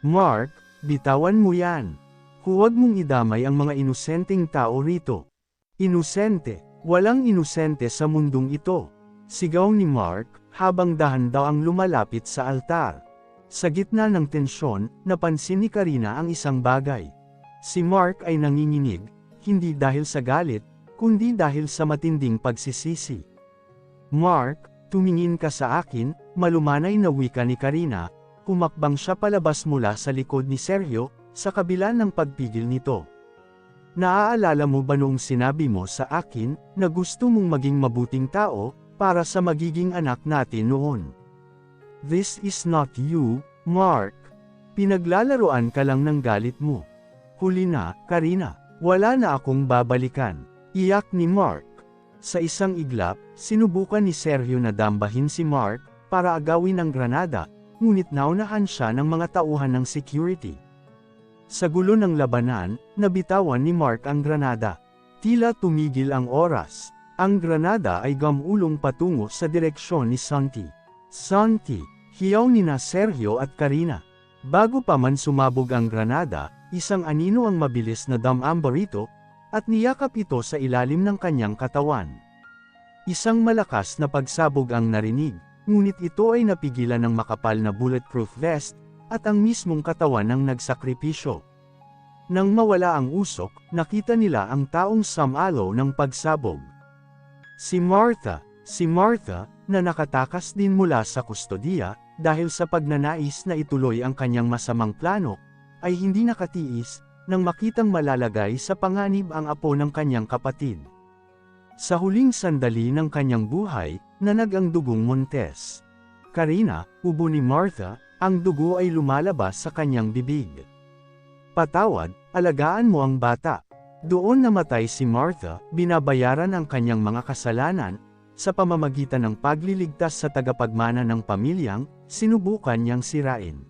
Mark, bitawan mo yan. Huwag mong idamay ang mga inosenteng tao rito. Inosente, walang inosente sa mundong ito. Sigaw ni Mark, habang dahan-daang lumalapit sa altar. Sa gitna ng tensyon, napansin ni Karina ang isang bagay. Si Mark ay nanginginig, hindi dahil sa galit, kundi dahil sa matinding pagsisisi. Mark, tumingin ka sa akin, malumanay na wika ni Karina, humakbang siya palabas mula sa likod ni Sergio, sa kabila ng pagpigil nito. Naaalala mo ba noong sinabi mo sa akin, na gusto mong maging mabuting tao, para sa magiging anak natin noon? This is not you, Mark. Pinaglalaroan ka lang ng galit mo. Huli na, Karina, wala na akong babalikan. Iyak ni Mark. Sa isang iglap, sinubukan ni Sergio na dambahin si Mark, para agawin ang granada, ngunit naunahan siya ng mga tauhan ng security. Sa gulo ng labanan, nabitawan ni Mark ang granada. Tila tumigil ang oras. Ang granada ay gamulong patungo sa direksyon ni Santi. Santi, hiyaw ni na Sergio at Karina. Bago pa man sumabog ang granada, isang anino ang mabilis na damambarito, at niyakap ito sa ilalim ng kanyang katawan. Isang malakas na pagsabog ang narinig, ngunit ito ay napigilan ng makapal na bulletproof vest, at ang mismong katawan ng nagsakripisyo. Nang mawala ang usok, nakita nila ang taong sumalo ng pagsabog. Si Martha, na nakatakas din mula sa kustodiya, dahil sa pagnanais na ituloy ang kanyang masamang plano, ay hindi nakatiis, nang makitang malalagay sa panganib ang apo ng kanyang kapatid. Sa huling sandali ng kanyang buhay, nanag ang dugong Montes. Karina, ubo ni Martha, ang dugo ay lumalabas sa kanyang bibig. Patawad, alagaan mo ang bata. Doon namatay si Martha, binabayaran ang kanyang mga kasalanan, sa pamamagitan ng pagliligtas sa tagapagmana ng pamilyang, sinubukan niyang sirain.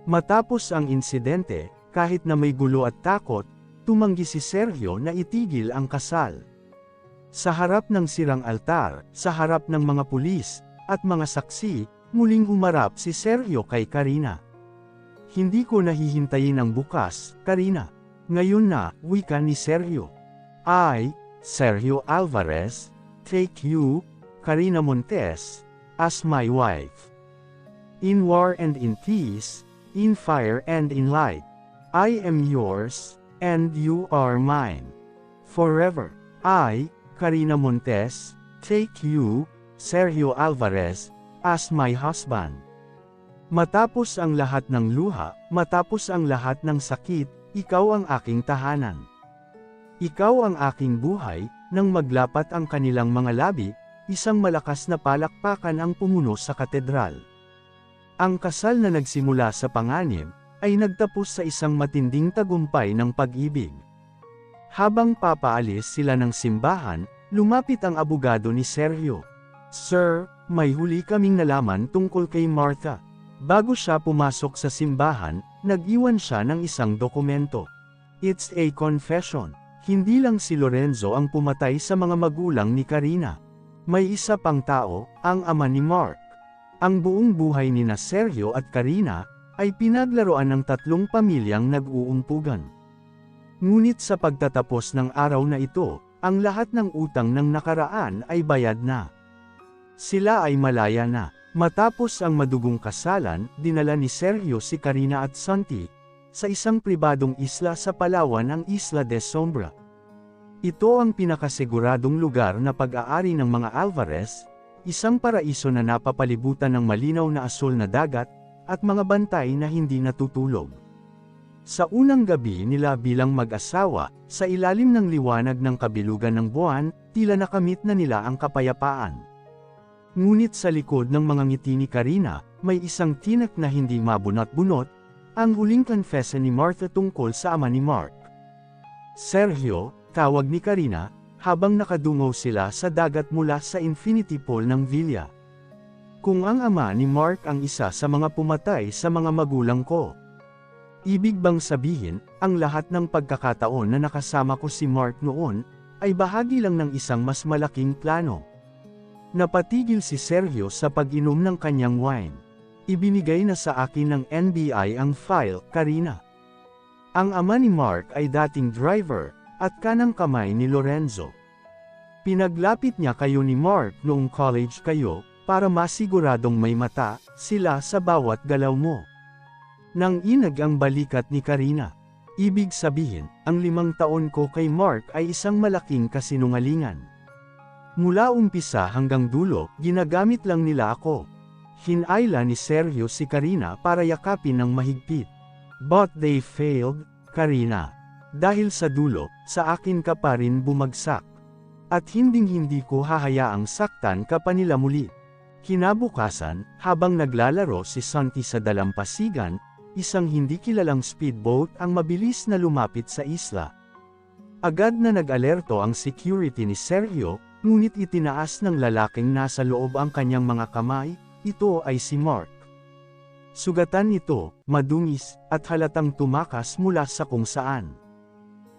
Matapos ang insidente, kahit na may gulo at takot, tumanggi si Sergio na itigil ang kasal. Sa harap ng sirang altar, sa harap ng mga pulis, at mga saksi, muling humarap si Sergio kay Karina. Hindi ko nahihintayin ang bukas, Karina. Ngayon na, wika ni Sergio. I, Sergio Alvarez, take you, Karina Montes, as my wife. In war and in peace, in fire and in light. I am yours, and you are mine. Forever. I, Karina Montes, take you, Sergio Alvarez, as my husband. Matapos ang lahat ng luha, matapos ang lahat ng sakit, ikaw ang aking tahanan. Ikaw ang aking buhay, nang maglapat ang kanilang mga labi, isang malakas na palakpakan ang pumuno sa katedral. Ang kasal na nagsimula sa panganib, ay nagtapos sa isang matinding tagumpay ng pag-ibig. Habang papaalis sila ng simbahan, lumapit ang abogado ni Sergio. "Sir, may huli kaming nalaman tungkol kay Martha." Bago siya pumasok sa simbahan, nag-iwan siya ng isang dokumento. "It's a confession. Hindi lang si Lorenzo ang pumatay sa mga magulang ni Karina. May isa pang tao, ang ama ni Mark." Ang buong buhay ni Sergio at Karina, ay pinaglaruan ng tatlong pamilyang nag-uumpugan. Ngunit sa pagtatapos ng araw na ito, ang lahat ng utang ng nakaraan ay bayad na. Sila ay malaya na. Matapos ang madugong kasalan, dinala ni Sergio si Karina at Santi, sa isang pribadong isla sa Palawan, ang Isla de Sombra. Ito ang pinakasiguradong lugar na pag-aari ng mga Alvarez, isang paraiso na napapalibutan ng malinaw na asul na dagat, at mga bantay na hindi natutulog. Sa unang gabi nila bilang mag-asawa, sa ilalim ng liwanag ng kabilugan ng buwan, tila nakamit na nila ang kapayapaan. Ngunit sa likod ng mga ngiti ni Karina, may isang tinak na hindi mabunot-bunot, ang huling confession ni Martha tungkol sa ama ni Mark. "Sergio," tawag ni Karina, habang nakadungaw sila sa dagat mula sa infinity pool ng villa. "Kung ang ama ni Mark ang isa sa mga pumatay sa mga magulang ko, ibig bang sabihin, ang lahat ng pagkakataon na nakasama ko si Mark noon, ay bahagi lang ng isang mas malaking plano?" Napatigil si Sergio sa pag-inom ng kanyang wine. "Ibinigay na sa akin ng NBI ang file, Karina. Ang ama ni Mark ay dating driver, at kanang kamay ni Lorenzo. Pinaglapit niya kayo ni Mark noong college kayo, para masiguradong may mata sila sa bawat galaw mo." Nang inag ang balikat ni Karina. "Ibig sabihin, ang 5 taon ko kay Mark ay isang malaking kasinungalingan. Mula umpisa hanggang dulo, ginagamit lang nila ako." Hinayla ni Sergio si Karina para yakapin ng mahigpit. "But they failed, Karina. Dahil sa dulo, sa akin ka pa rin bumagsak. At hinding-hindi ko hahayaang saktan ka pa nila muli." Kinabukasan, habang naglalaro si Santi sa dalampasigan, isang hindi kilalang speedboat ang mabilis na lumapit sa isla. Agad na nag-alerto ang security ni Sergio, ngunit itinaas ng lalaking nasa loob ang kanyang mga kamay, ito ay si Mark. Sugatan ito, madungis, at halatang tumakas mula sa kung saan.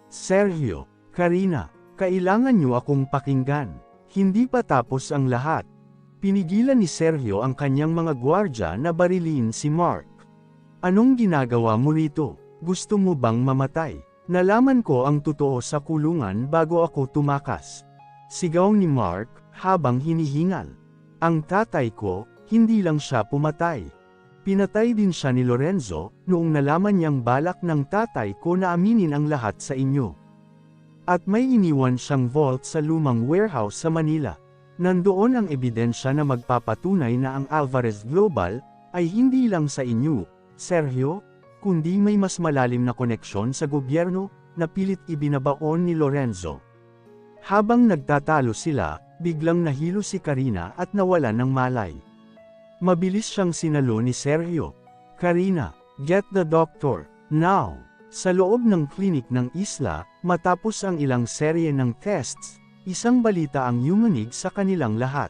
"Sergio, Karina, kailangan niyo akong pakinggan. Hindi pa tapos ang lahat." Pinigilan ni Sergio ang kanyang mga gwardya na barilin si Mark. "Anong ginagawa mo rito? Gusto mo bang mamatay? Nalaman ko ang totoo sa kulungan bago ako tumakas." Sigaw ni Mark, habang hinihingal. "Ang tatay ko, hindi lang siya pumatay. Pinatay din siya ni Lorenzo, noong nalaman niyang balak ng tatay ko na aminin ang lahat sa inyo. At may iniwan siyang vault sa lumang warehouse sa Manila. Nandoon ang ebidensya na magpapatunay na ang Alvarez Global, ay hindi lang sa inyo, Sergio, kundi may mas malalim na koneksyon sa gobyerno, na pilit ibinabaon ni Lorenzo." Habang nagtatalo sila, biglang nahilo si Karina at nawalan ng malay. Mabilis siyang sinalo ni Sergio. "Karina, get the doctor, now." Sa loob ng klinik ng isla, matapos ang ilang serye ng tests, isang balita ang yumanig sa kanilang lahat.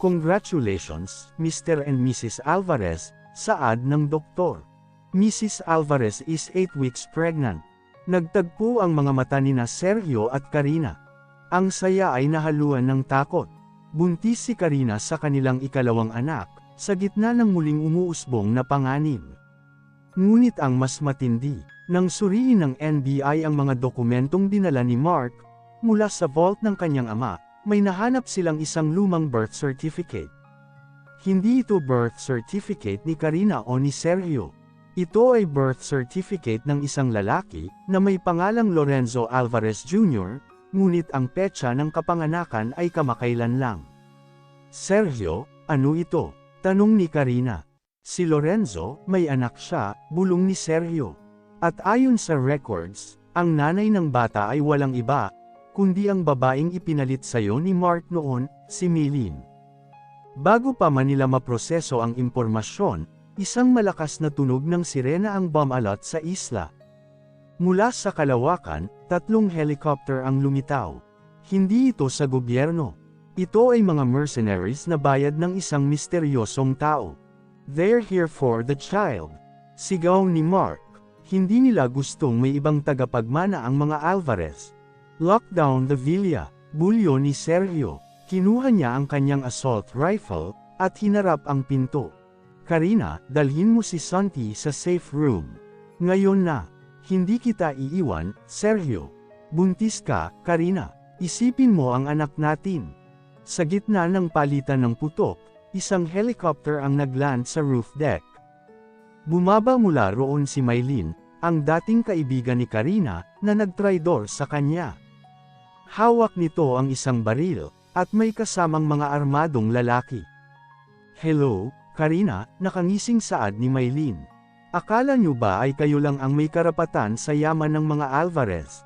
"Congratulations, Mr. and Mrs. Alvarez," saad ng doktor. "Mrs. Alvarez is 8 weeks pregnant." Nagtagpo ang mga mata ni Sergio at Karina. Ang saya ay nahaluan ng takot. Buntis si Karina sa kanilang ikalawang anak, sa gitna ng muling umuusbong na panganib. Ngunit ang mas matindi, nang suriin ng NBI ang mga dokumentong dinala ni Mark, mula sa vault ng kanyang ama, may nahanap silang isang lumang birth certificate. Hindi ito birth certificate ni Karina o ni Sergio. Ito ay birth certificate ng isang lalaki, na may pangalang Lorenzo Alvarez Jr., ngunit ang petsa ng kapanganakan ay kamakailan lang. "Sergio, ano ito?" tanong ni Karina. "Si Lorenzo, may anak siya," bulong ni Sergio. "At ayon sa records, ang nanay ng bata ay walang iba, kundi ang babaeng ipinalit sa'yo ni Mark noon, si Maylin. Bago pa man nila maproseso ang impormasyon, isang malakas na tunog ng sirena ang bumalot sa isla. Mula sa kalawakan, 3 helicopter ang lumitaw. Hindi ito sa gobyerno. Ito ay mga mercenaries na bayad ng isang misteryosong tao. They're here for the child. Sigaw ni Mark. Hindi nila gustong may ibang tagapagmana ang mga Alvarez. Lock down the villa. Bulyo ni Sergio. Kinuha niya ang kanyang assault rifle, at hinarap ang pinto. Karina, dalhin mo si Santi sa safe room. Ngayon na. Hindi kita iiwan, Sergio. Buntis ka, Karina. Isipin mo ang anak natin. Sa gitna ng palitan ng putok, isang helicopter ang nagland sa roof deck. Bumaba mula roon si Maylin, ang dating kaibigan ni Karina, na nagtraidor sa kanya. Hawak nito ang isang baril, at may kasamang mga armadong lalaki. Hello, Karina, nakangising saad ni Maylin. Akala niyo ba ay kayo lang ang may karapatan sa yaman ng mga Alvarez?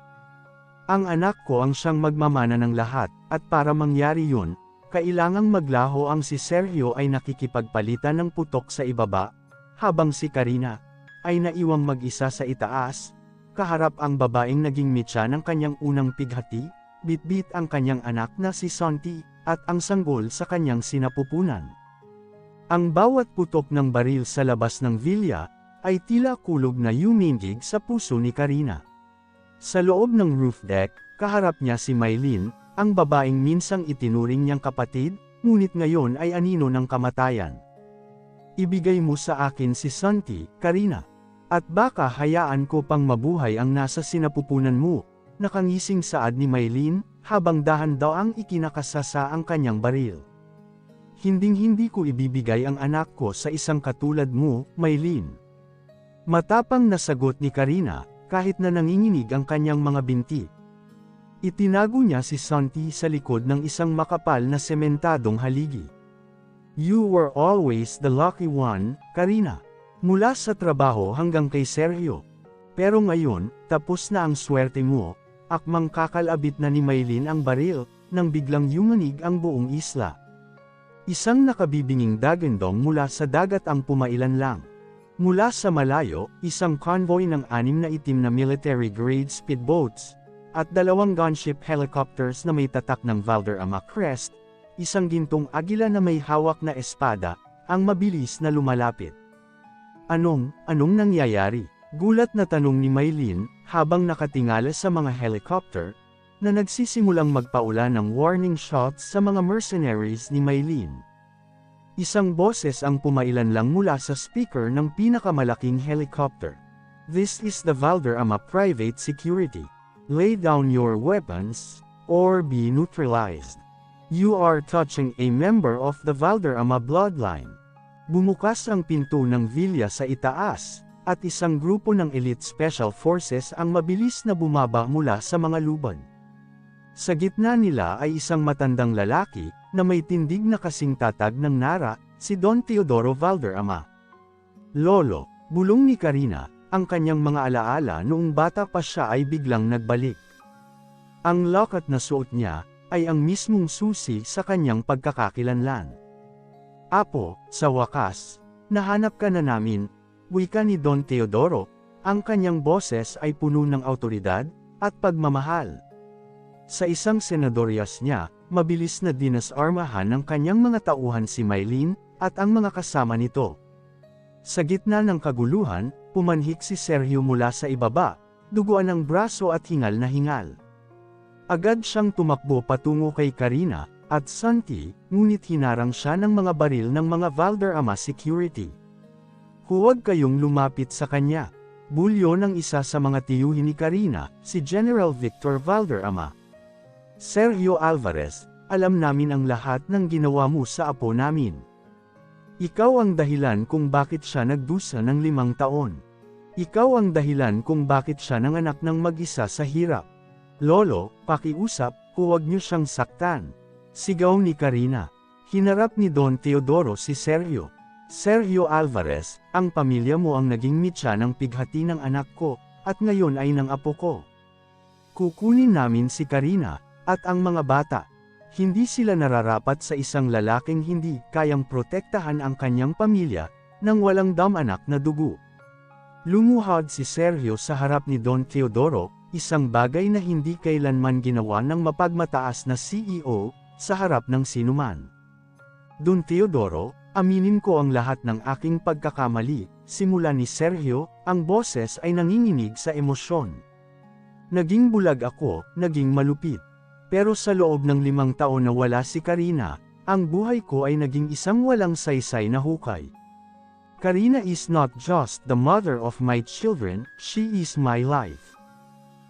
Ang anak ko ang siyang magmamana ng lahat, at para mangyari yun, kailangang maglaho ang si Sergio ay nakikipagpalitan ng putok sa ibaba, habang si Karina ay naiwang mag-isa sa itaas, kaharap ang babaeng naging mitya ng kanyang unang pighati, bitbit ang kanyang anak na si Santi, at ang sanggol sa kanyang sinapupunan. Ang bawat putok ng baril sa labas ng villa, ay tila kulog na yuminggig sa puso ni Karina. Sa loob ng roof deck, kaharap niya si Maylin, ang babaeng minsang itinuring niyang kapatid, ngunit ngayon ay anino ng kamatayan. Ibigay mo sa akin si Santi, Karina. At baka hayaan ko pang mabuhay ang nasa sinapupunan mo, nakangising saad ni Maylin, habang dahan-daang ikinakasasa ang kanyang baril. Hinding-hindi ko ibibigay ang anak ko sa isang katulad mo, Maylin. Matapang na sagot ni Karina, kahit na nanginginig ang kanyang mga binti. Itinago niya si Santi sa likod ng isang makapal na sementadong haligi. You were always the lucky one, Karina. Mula sa trabaho hanggang kay Sergio. Pero ngayon, tapos na ang swerte mo, akmang kakalabit na ni Maylin ang baril, nang biglang yumanig ang buong isla. Isang nakabibinging dagandong mula sa dagat ang pumailan lang. Mula sa malayo, isang convoy ng 6 na itim na military-grade speedboats, at 2 gunship helicopters na may tatak ng Valderrama crest, isang gintong agila na may hawak na espada, ang mabilis na lumalapit. Anong nangyayari? Gulat na tanong ni Maylin, habang nakatingala sa mga helicopter, na nagsisimulang magpaula ng warning shots sa mga mercenaries ni Maylin. Isang boses ang pumailan lang mula sa speaker ng pinakamalaking helicopter. This is the Valderrama Private Security. Lay down your weapons, or be neutralized. You are touching a member of the Valderrama bloodline. Bumukas ang pinto ng villa sa itaas, at isang grupo ng elite special forces ang mabilis na bumaba mula sa mga lubad. Sa gitna nila ay isang matandang lalaki, na may tindig na kasing tatag ng Nara, si Don Teodoro Valderrama. Lolo, bulong ni Karina, ang kanyang mga alaala noong bata pa siya ay biglang nagbalik. Ang locket na suot niya, ay ang mismong susi sa kanyang pagkakakilanlan. Apo, sa wakas, nahanap ka na namin, wika ni Don Teodoro, ang kanyang boses ay puno ng awtoridad, at pagmamahal. Sa isang senadoryas niya, mabilis na dinasarmahan ng kanyang mga tauhan si Maylin, at ang mga kasama nito. Sa gitna ng kaguluhan, pumanhik si Sergio mula sa ibaba, duguan ng braso at hingal na hingal. Agad siyang tumakbo patungo kay Karina, at Santi, ngunit hinarang siya ng mga baril ng mga Valderrama security. Huwag kayong lumapit sa kanya. Bulyo ng isa sa mga tiyuhin ni Karina, si General Victor Valderrama. Sergio Alvarez, alam namin ang lahat ng ginawa mo sa apo namin. Ikaw ang dahilan kung bakit siya nagdusa ng 5 taon. Ikaw ang dahilan kung bakit siya nanganak ng mag-isa sa hirap. Lolo, pakiusap, huwag niyo siyang saktan. Sigaw ni Karina. Hinarap ni Don Teodoro si Sergio. Sergio Alvarez, ang pamilya mo ang naging mitya ng pighati ng anak ko, at ngayon ay ng apo ko. Kukunin namin si Karina, At ang mga bata, hindi sila nararapat sa isang lalaking hindi kayang protektahan ang kanyang pamilya, nang walang dam-anak na dugo. Lumuhod si Sergio sa harap ni Don Teodoro, isang bagay na hindi kailanman ginawa ng mapagmataas na CEO, sa harap ng sinuman. Don Teodoro, aminin ko ang lahat ng aking pagkakamali, simula ni Sergio, ang boses ay nanginginig sa emosyon. Naging bulag ako, naging malupit. Pero sa loob ng 5 taon na wala si Karina, ang buhay ko ay naging isang walang saysay na hukay. Karina is not just the mother of my children, she is my life.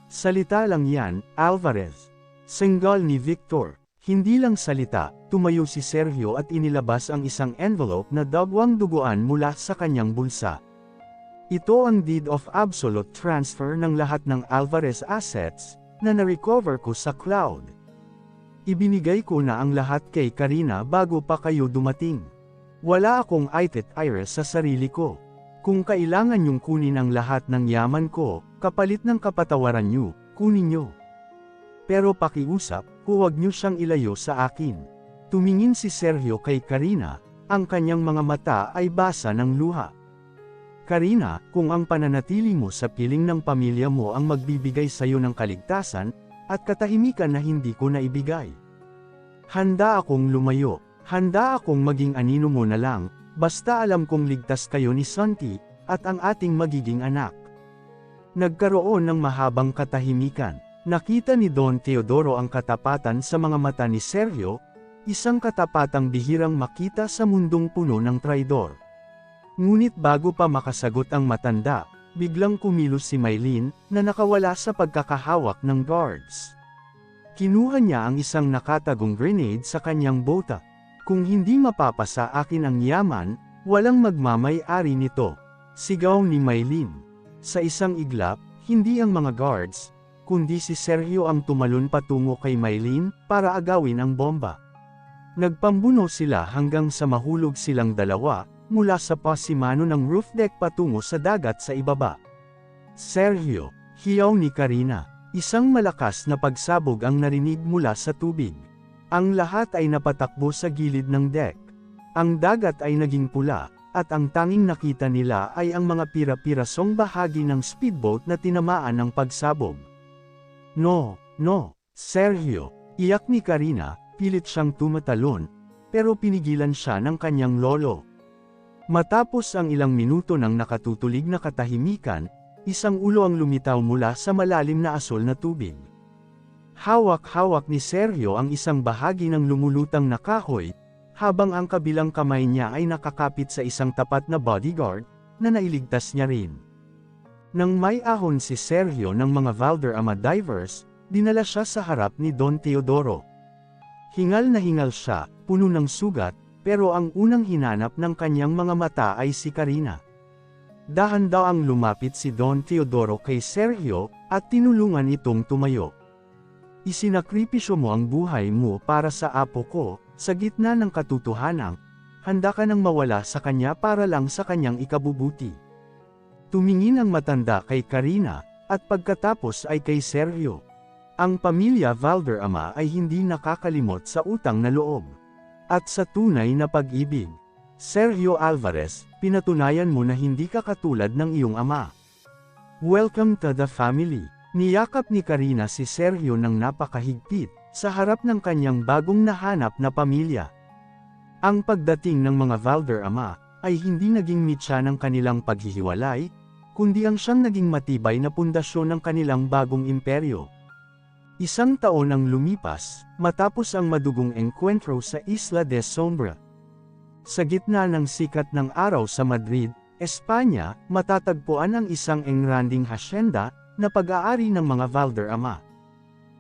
Salita lang yan, Alvarez. Senggal ni Victor. Hindi lang salita, tumayo si Sergio at inilabas ang isang envelope na dagwang duguan mula sa kanyang bulsa. Ito ang deed of absolute transfer ng lahat ng Alvarez assets, na na-recover ko sa cloud. Ibinigay ko na ang lahat kay Karina bago pa kayo dumating. Wala akong iris sa sarili ko. Kung kailangan niyong kunin ang lahat ng yaman ko, kapalit ng kapatawaran niyo, kunin niyo. Pero pakiusap, huwag niyo siyang ilayo sa akin. Tumingin si Sergio kay Karina, ang kanyang mga mata ay basa ng luha. Karina, kung ang pananatili mo sa piling ng pamilya mo ang magbibigay sa iyo ng kaligtasan, at katahimikan na hindi ko naibigay. Handa akong lumayo. Handa akong maging anino mo na lang, basta alam kong ligtas kayo ni Santi, at ang ating magiging anak. Nagkaroon ng mahabang katahimikan. Nakita ni Don Teodoro ang katapatan sa mga mata ni Sergio, isang katapatang bihirang makita sa mundong puno ng traidor. Ngunit bago pa makasagot ang matanda, biglang kumilos si Maylin, na nakawala sa pagkakahawak ng guards. Kinuha niya ang isang nakatagong grenade sa kanyang bota. Kung hindi mapapasa akin ang yaman, walang magmamay-ari nito. Sigaw ni Maylin. Sa isang iglap, hindi ang mga guards, kundi si Sergio ang tumalon patungo kay Maylin, para agawin ang bomba. Nagpambuno sila hanggang sa mahulog silang dalawa, mula sa pasimano ng roof deck patungo sa dagat sa ibaba. Sergio, hiyaw ni Karina. Isang malakas na pagsabog ang narinig mula sa tubig. Ang lahat ay napatakbo sa gilid ng deck. Ang dagat ay naging pula, at ang tanging nakita nila ay ang mga pira-pirasong bahagi ng speedboat na tinamaan ng pagsabog. No, Sergio, iyak ni Karina, pilit siyang tumatalon, pero pinigilan siya ng kanyang lolo. Matapos ang ilang minuto ng nakatutulig na katahimikan, isang ulo ang lumitaw mula sa malalim na asol na tubig. Hawak-hawak ni Sergio ang isang bahagi ng lumulutang na kahoy, habang ang kabilang kamay niya ay nakakapit sa isang tapat na bodyguard, na nailigtas niya rin. Nang may ahon si Sergio ng mga Valderrama divers, dinala siya sa harap ni Don Teodoro. Hingal na hingal siya, puno ng sugat, pero ang unang hinanap ng kanyang mga mata ay si Karina. Dahan-daang lumapit si Don Teodoro kay Sergio, at tinulungan itong tumayo. Isinakripisyo mo ang buhay mo para sa apo ko, sa gitna ng katotohanan, handa ka nang mawala sa kanya para lang sa kanyang ikabubuti. Tumingin ang matanda kay Karina, at pagkatapos ay kay Sergio. Ang pamilya Valderrama ay hindi nakakalimot sa utang na loob. At sa tunay na pag-ibig. Sergio Alvarez, pinatunayan mo na hindi ka katulad ng iyong ama. Welcome to the family. Niyakap ni Karina si Sergio ng napakahigpit, sa harap ng kanyang bagong nahanap na pamilya. Ang pagdating ng mga Valderrama, ay hindi naging mitya ng kanilang paghihiwalay, kundi ang siyang naging matibay na pundasyon ng kanilang bagong imperyo. Isang taon ang lumipas, matapos ang madugong engkwentro sa Isla de Sombra. Sa gitna ng sikat ng araw sa Madrid, Espanya, matatagpuan ang isang engranding hasyenda, na pag-aari ng mga Valderrama.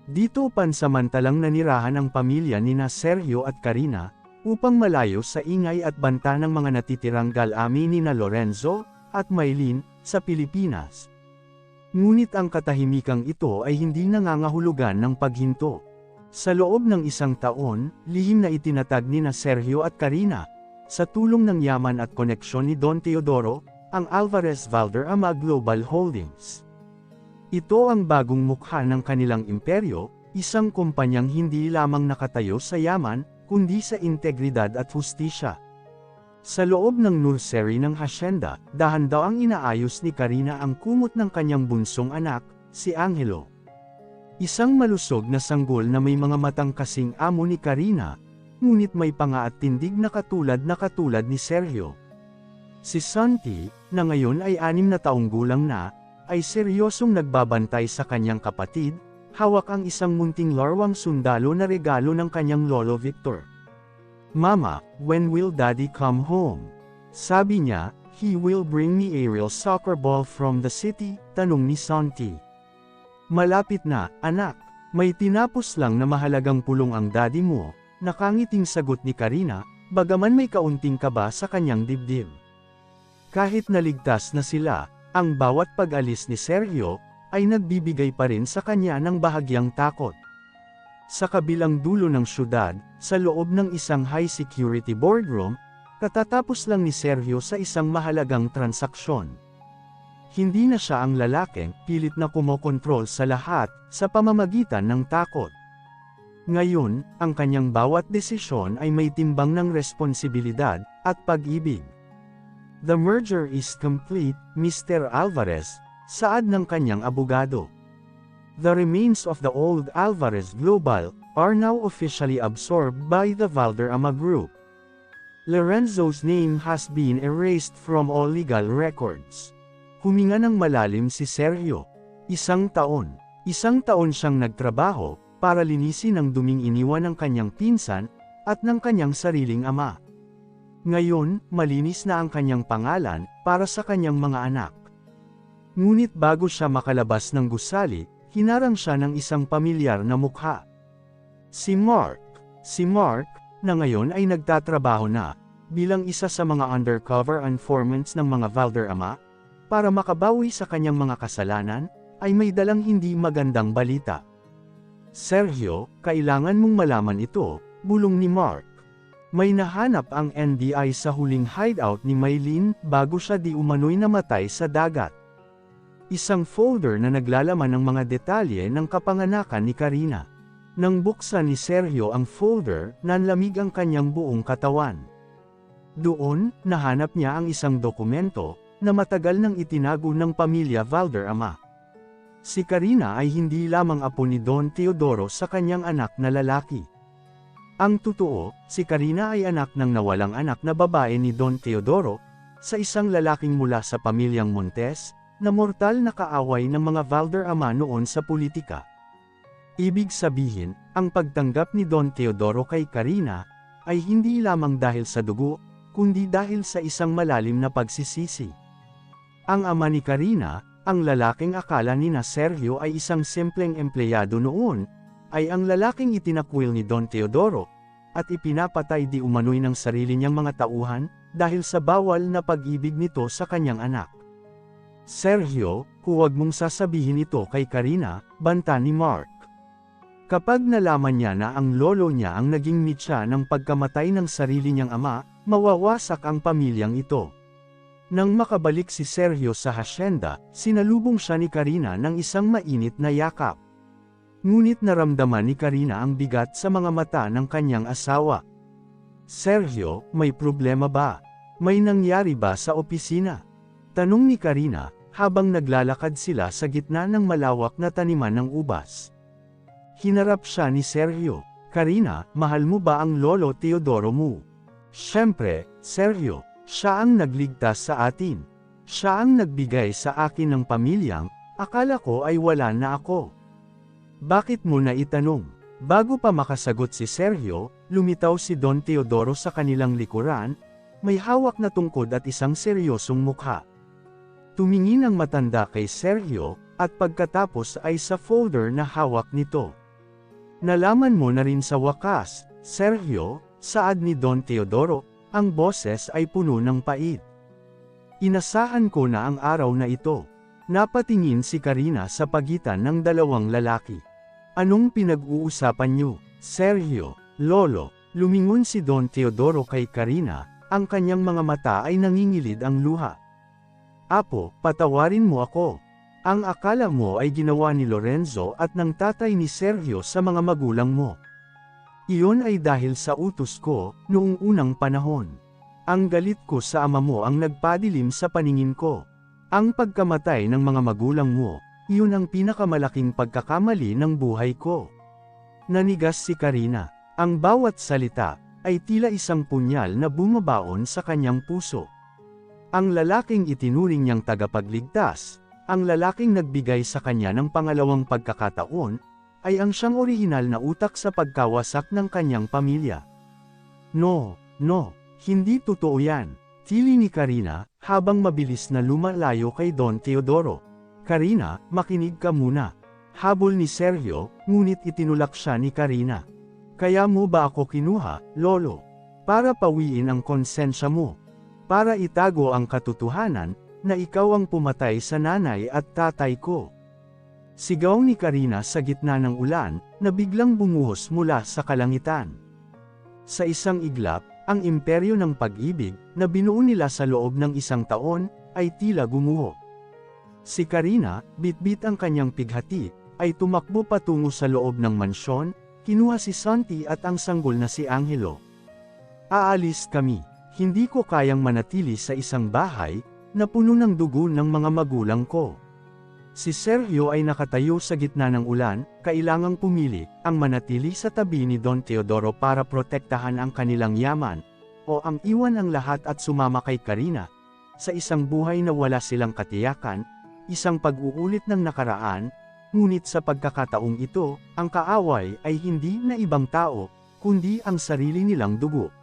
Dito pansamantalang nanirahan ang pamilya nina Sergio at Karina, upang malayo sa ingay at banta ng mga natitirang galami nina Lorenzo, at Maylin, sa Pilipinas. Ngunit ang katahimikang ito ay hindi nangangahulugan ng paghinto. Sa loob ng isang taon, lihim na itinatag nina Sergio at Karina, sa tulong ng yaman at koneksyon ni Don Teodoro, ang Alvarez Valderrama Global Holdings. Ito ang bagong mukha ng kanilang imperyo, Isang kumpanyang hindi lamang nakatayo sa yaman, kundi sa integridad at hustisya. Sa loob ng nursery ng hasyenda, dahan daw ang inaayos ni Karina ang kumot ng kanyang bunsong anak, si Angelo. Isang malusog na sanggol na may mga matang kasing amo ni Karina, ngunit may panga at tindig na katulad ni Sergio. Si Santi, na ngayon ay 6 na taong gulang na, ay seryosong nagbabantay sa kanyang kapatid, hawak ang isang munting larwang sundalo na regalo ng kanyang lolo Victor. "Mama, when will Daddy come home?" Sabi niya, "He will bring me a real soccer ball from the city," tanong ni Santi. "Malapit na, anak. May tinapos lang na mahalagang pulong ang daddy mo," nakangiting sagot ni Karina, bagaman may kaunting kaba sa kanyang dibdib. Kahit naligtas na sila, ang bawat pag-alis ni Sergio, ay nagbibigay pa rin sa kanya ng bahagyang takot. Sa kabilang dulo ng syudad, sa loob ng isang high-security boardroom, katatapos lang ni Sergio sa isang mahalagang transaksyon. Hindi na siya ang lalaking pilit na kumokontrol sa lahat, sa pamamagitan ng takot. Ngayon, ang kanyang bawat desisyon ay may timbang ng responsibilidad, at pag-ibig. "The merger is complete, Mr. Alvarez," saad ng kanyang abogado. "The remains of the old Alvarez Global are now officially absorbed by the Valderrama Group. Lorenzo's name has been erased from all legal records." Huminga ng malalim si Sergio. Isang taon siyang nagtrabaho, para linisin ang duming iniwan ng kanyang pinsan, at ng kanyang sariling ama. Ngayon, malinis na ang kanyang pangalan, para sa kanyang mga anak. Ngunit bago siya makalabas ng gusali, hinarang siya ng isang pamilyar na mukha. Si Mark, na ngayon ay nagtatrabaho na, bilang isa sa mga undercover informants ng mga Valderrama, para makabawi sa kanyang mga kasalanan, ay may dalang hindi magandang balita. "Sergio, kailangan mong malaman ito," bulong ni Mark. May nahanap ang NBI sa huling hideout ni Maylene, bago siya di umano'y namatay sa dagat. Isang folder na naglalaman ng mga detalye ng kapanganakan ni Karina. Nang buksan ni Sergio ang folder, nanlamig ang kanyang buong katawan. Doon, nahanap niya ang isang dokumento, na matagal nang itinago ng pamilya Valderrama. Si Karina ay hindi lamang apo ni Don Teodoro sa kanyang anak na lalaki. Ang totoo, si Karina ay anak ng nawalang anak na babae ni Don Teodoro, sa isang lalaking mula sa pamilyang Montes, na mortal na kaaway ng mga Valderrama noon sa politika. Ibig sabihin, ang pagtanggap ni Don Teodoro kay Karina, ay hindi lamang dahil sa dugo, kundi dahil sa isang malalim na pagsisisi. Ang ama ni Karina, ang lalaking akala ni na Sergio ay isang simpleng empleyado noon, ay ang lalaking itinakwil ni Don Teodoro, at ipinapatay di umano'y ng sarili niyang mga tauhan, dahil sa bawal na pag-ibig nito sa kanyang anak. "Sergio, huwag mong sasabihin ito kay Karina," banta ni Mark. Kapag nalaman niya na ang lolo niya ang naging mitya ng pagkamatay ng sarili niyang ama, mawawasak ang pamilyang ito. Nang makabalik si Sergio sa hasyenda, sinalubong siya ni Karina ng isang mainit na yakap. Ngunit naramdaman ni Karina ang bigat sa mga mata ng kanyang asawa. "Sergio, may problema ba? May nangyari ba sa opisina?" tanong ni Karina, habang naglalakad sila sa gitna ng malawak na taniman ng ubas. Hinarap siya ni Sergio. "Karina, mahal mo ba ang lolo Teodoro mo?" "Siyempre, Sergio. Siya ang nagligtas sa atin. Siya ang nagbigay sa akin ng pamilyang, akala ko ay wala na ako." "Bakit mo na itanong?" Bago pa makasagot si Sergio, lumitaw si Don Teodoro sa kanilang likuran, may hawak na tungkod at isang seryosong mukha. Tumingin ang matanda kay Sergio, at pagkatapos ay sa folder na hawak nito. "Nalaman mo na rin sa wakas, Sergio," saad ni Don Teodoro, ang boses ay puno ng pait. "Inasahan ko na ang araw na ito." Napatingin si Karina sa pagitan ng dalawang lalaki. "Anong pinag-uusapan niyo, Sergio, Lolo?" Lumingon si Don Teodoro kay Karina, ang kanyang mga mata ay nangingilid ang luha. "Apo, patawarin mo ako. Ang akala mo ay ginawa ni Lorenzo at ng tatay ni Sergio sa mga magulang mo. Iyon ay dahil sa utos ko, noong unang panahon. Ang galit ko sa ama mo ang nagpadilim sa paningin ko. Ang pagkamatay ng mga magulang mo, iyon ang pinakamalaking pagkakamali ng buhay ko. Nanigas si Karina. Ang bawat salita, ay tila isang punyal na bumabaon sa kanyang puso. Ang lalaking itinuring niyang tagapagligtas, ang lalaking nagbigay sa kanya ng pangalawang pagkakataon, ay ang siyang orihinal na utak sa pagkawasak ng kanyang pamilya. No, hindi totoo yan, tili ni Karina, habang mabilis na lumalayo kay Don Teodoro. Karina, makinig ka muna. Habol ni Sergio, ngunit itinulak siya ni Karina. Kaya mo ba ako kinuha, Lolo? Para pawiin ang konsensya mo. Para itago ang katotohanan, na ikaw ang pumatay sa nanay at tatay ko. Sigaw ni Karina sa gitna ng ulan, na biglang bumuhos mula sa kalangitan. Sa isang iglap, ang imperyo ng pag-ibig, na binuo nila sa loob ng isang taon, ay tila gumuho. Si Karina, bitbit ang kanyang pighati, ay tumakbo patungo sa loob ng mansyon, kinuha si Santi at ang sanggol na si Angelo. Aalis kami, hindi ko kayang manatili sa isang bahay, na puno ng dugo ng mga magulang ko. Si Sergio ay nakatayo sa gitna ng ulan, kailangang pumili, ang manatili sa tabi ni Don Teodoro para protektahan ang kanilang yaman, o ang iwan ang lahat at sumama kay Karina, sa isang buhay na wala silang katiyakan, isang pag-uulit ng nakaraan, ngunit sa pagkakataong ito, ang kaaway ay hindi na ibang tao, kundi ang sarili nilang dugo.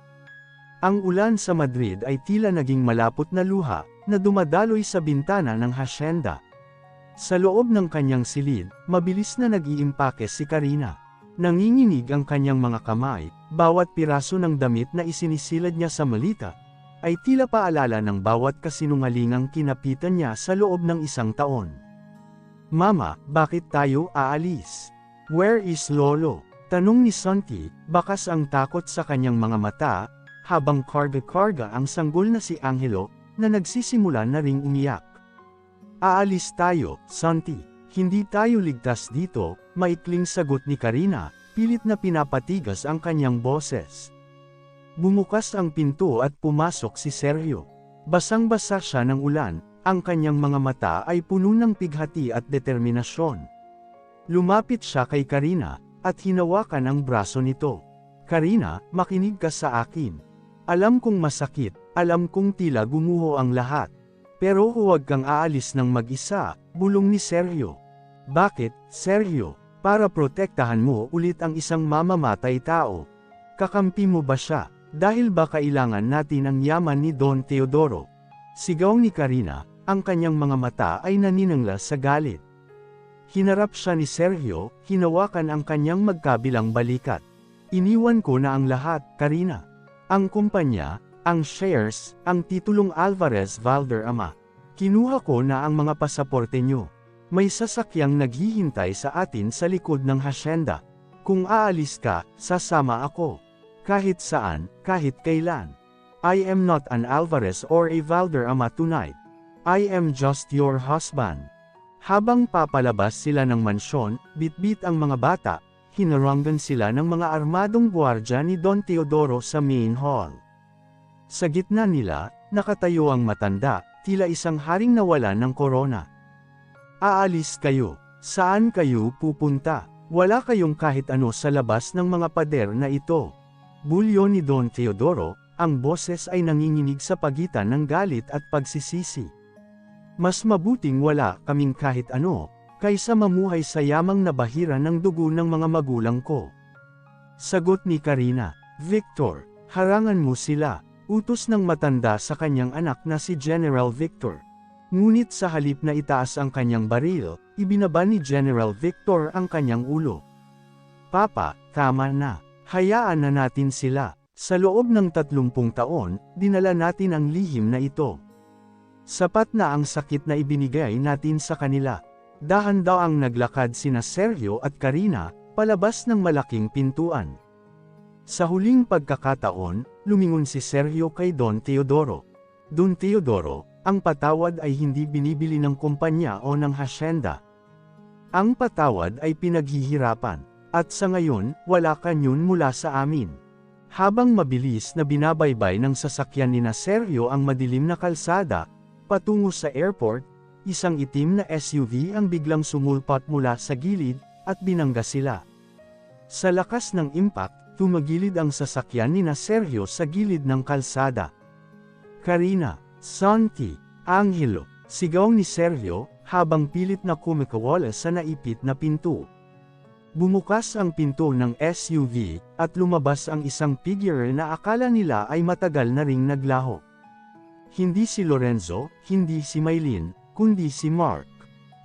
Ang ulan sa Madrid ay tila naging malapot na luha, na dumadaloy sa bintana ng hasyenda. Sa loob ng kanyang silid, mabilis na nag-iimpake si Karina. Nanginginig ang kanyang mga kamay, bawat piraso ng damit na isinisilad niya sa malita, ay tila paalala ng bawat kasinungalingang kinapitan niya sa loob ng isang taon. Mama, bakit tayo aalis? Where is Lolo? Tanong ni Santi, bakas ang takot sa kanyang mga mata, habang karga-karga ang sanggol na si Angelo, na nagsisimula na ring umiyak. Aalis tayo, Santi. Hindi tayo ligtas dito, maikling sagot ni Karina, pilit na pinapatigas ang kanyang boses. Bumukas ang pinto at pumasok si Sergio. Basang-basa siya ng ulan, ang kanyang mga mata ay puno ng pighati at determinasyon. Lumapit siya kay Karina, at hinawakan ang braso nito. Karina, makinig ka sa akin. Alam kong masakit, alam kong tila gumuho ang lahat. Pero huwag kang aalis ng mag-isa, bulong ni Sergio. Bakit, Sergio? Para protektahan mo ulit ang isang mamamatay tao. Kakampi mo ba siya? Dahil ba kailangan natin ang yaman ni Don Teodoro? Sigaw ni Karina, ang kanyang mga mata ay naninangla sa galit. Hinarap siya ni Sergio, hinawakan ang kanyang magkabilang balikat. Iniwan ko na ang lahat, Karina. Ang kumpanya, ang shares, ang titulong Alvarez Valderrama. Kinuha ko na ang mga pasaporte nyo. May sasakyang naghihintay sa atin sa likod ng hasyenda. Kung aalis ka, sasama ako. Kahit saan, kahit kailan. I am not an Alvarez or a Valderrama tonight. I am just your husband. Habang papalabas sila ng mansyon, bitbit ang mga bata, hinaranggan sila ng mga armadong gwardiya ni Don Teodoro sa main hall. Sa gitna nila, nakatayo ang matanda, tila isang haring nawalan ng korona. Aalis kayo. Saan kayo pupunta? Wala kayong kahit ano sa labas ng mga pader na ito. Bulyo ni Don Teodoro, ang boses ay nanginginig sa pagitan ng galit at pagsisisi. Mas mabuting wala kaming kahit ano, kaysa mamuhay sa yamang nabahira ng dugo ng mga magulang ko. Sagot ni Karina, Victor, harangan mo sila, utos ng matanda sa kanyang anak na si General Victor. Ngunit sa halip na itaas ang kanyang baril, ibinaba ni General Victor ang kanyang ulo. Papa, tama na. Hayaan na natin sila. Sa loob ng 30 taon, dinala natin ang lihim na ito. Sapat na ang sakit na ibinigay natin sa kanila. Dahan-daang naglakad sina Sergio at Karina, palabas ng malaking pintuan. Sa huling pagkakataon, lumingon si Sergio kay Don Teodoro. Don Teodoro, Ang patawad ay hindi binibili ng kumpanya o ng hasyenda. Ang patawad ay pinaghihirapan. At sa ngayon, wala ka yun mula sa amin. Habang mabilis na binabaybay ng sasakyan ni Sergio ang madilim na kalsada, patungo sa airport, isang itim na SUV ang biglang sumulpot mula sa gilid, at binangga sila. Sa lakas ng impact, tumagilid ang sasakyan ni Sergio sa gilid ng kalsada. Karina, Santi, Angelo, sigaw ni Sergio, habang pilit na kumikawala sa naipit na pinto. Bumukas ang pinto ng SUV, at lumabas ang isang figure na akala nila ay matagal na ring naglaho. Hindi si Lorenzo, hindi si Maylin, kundi si Mark.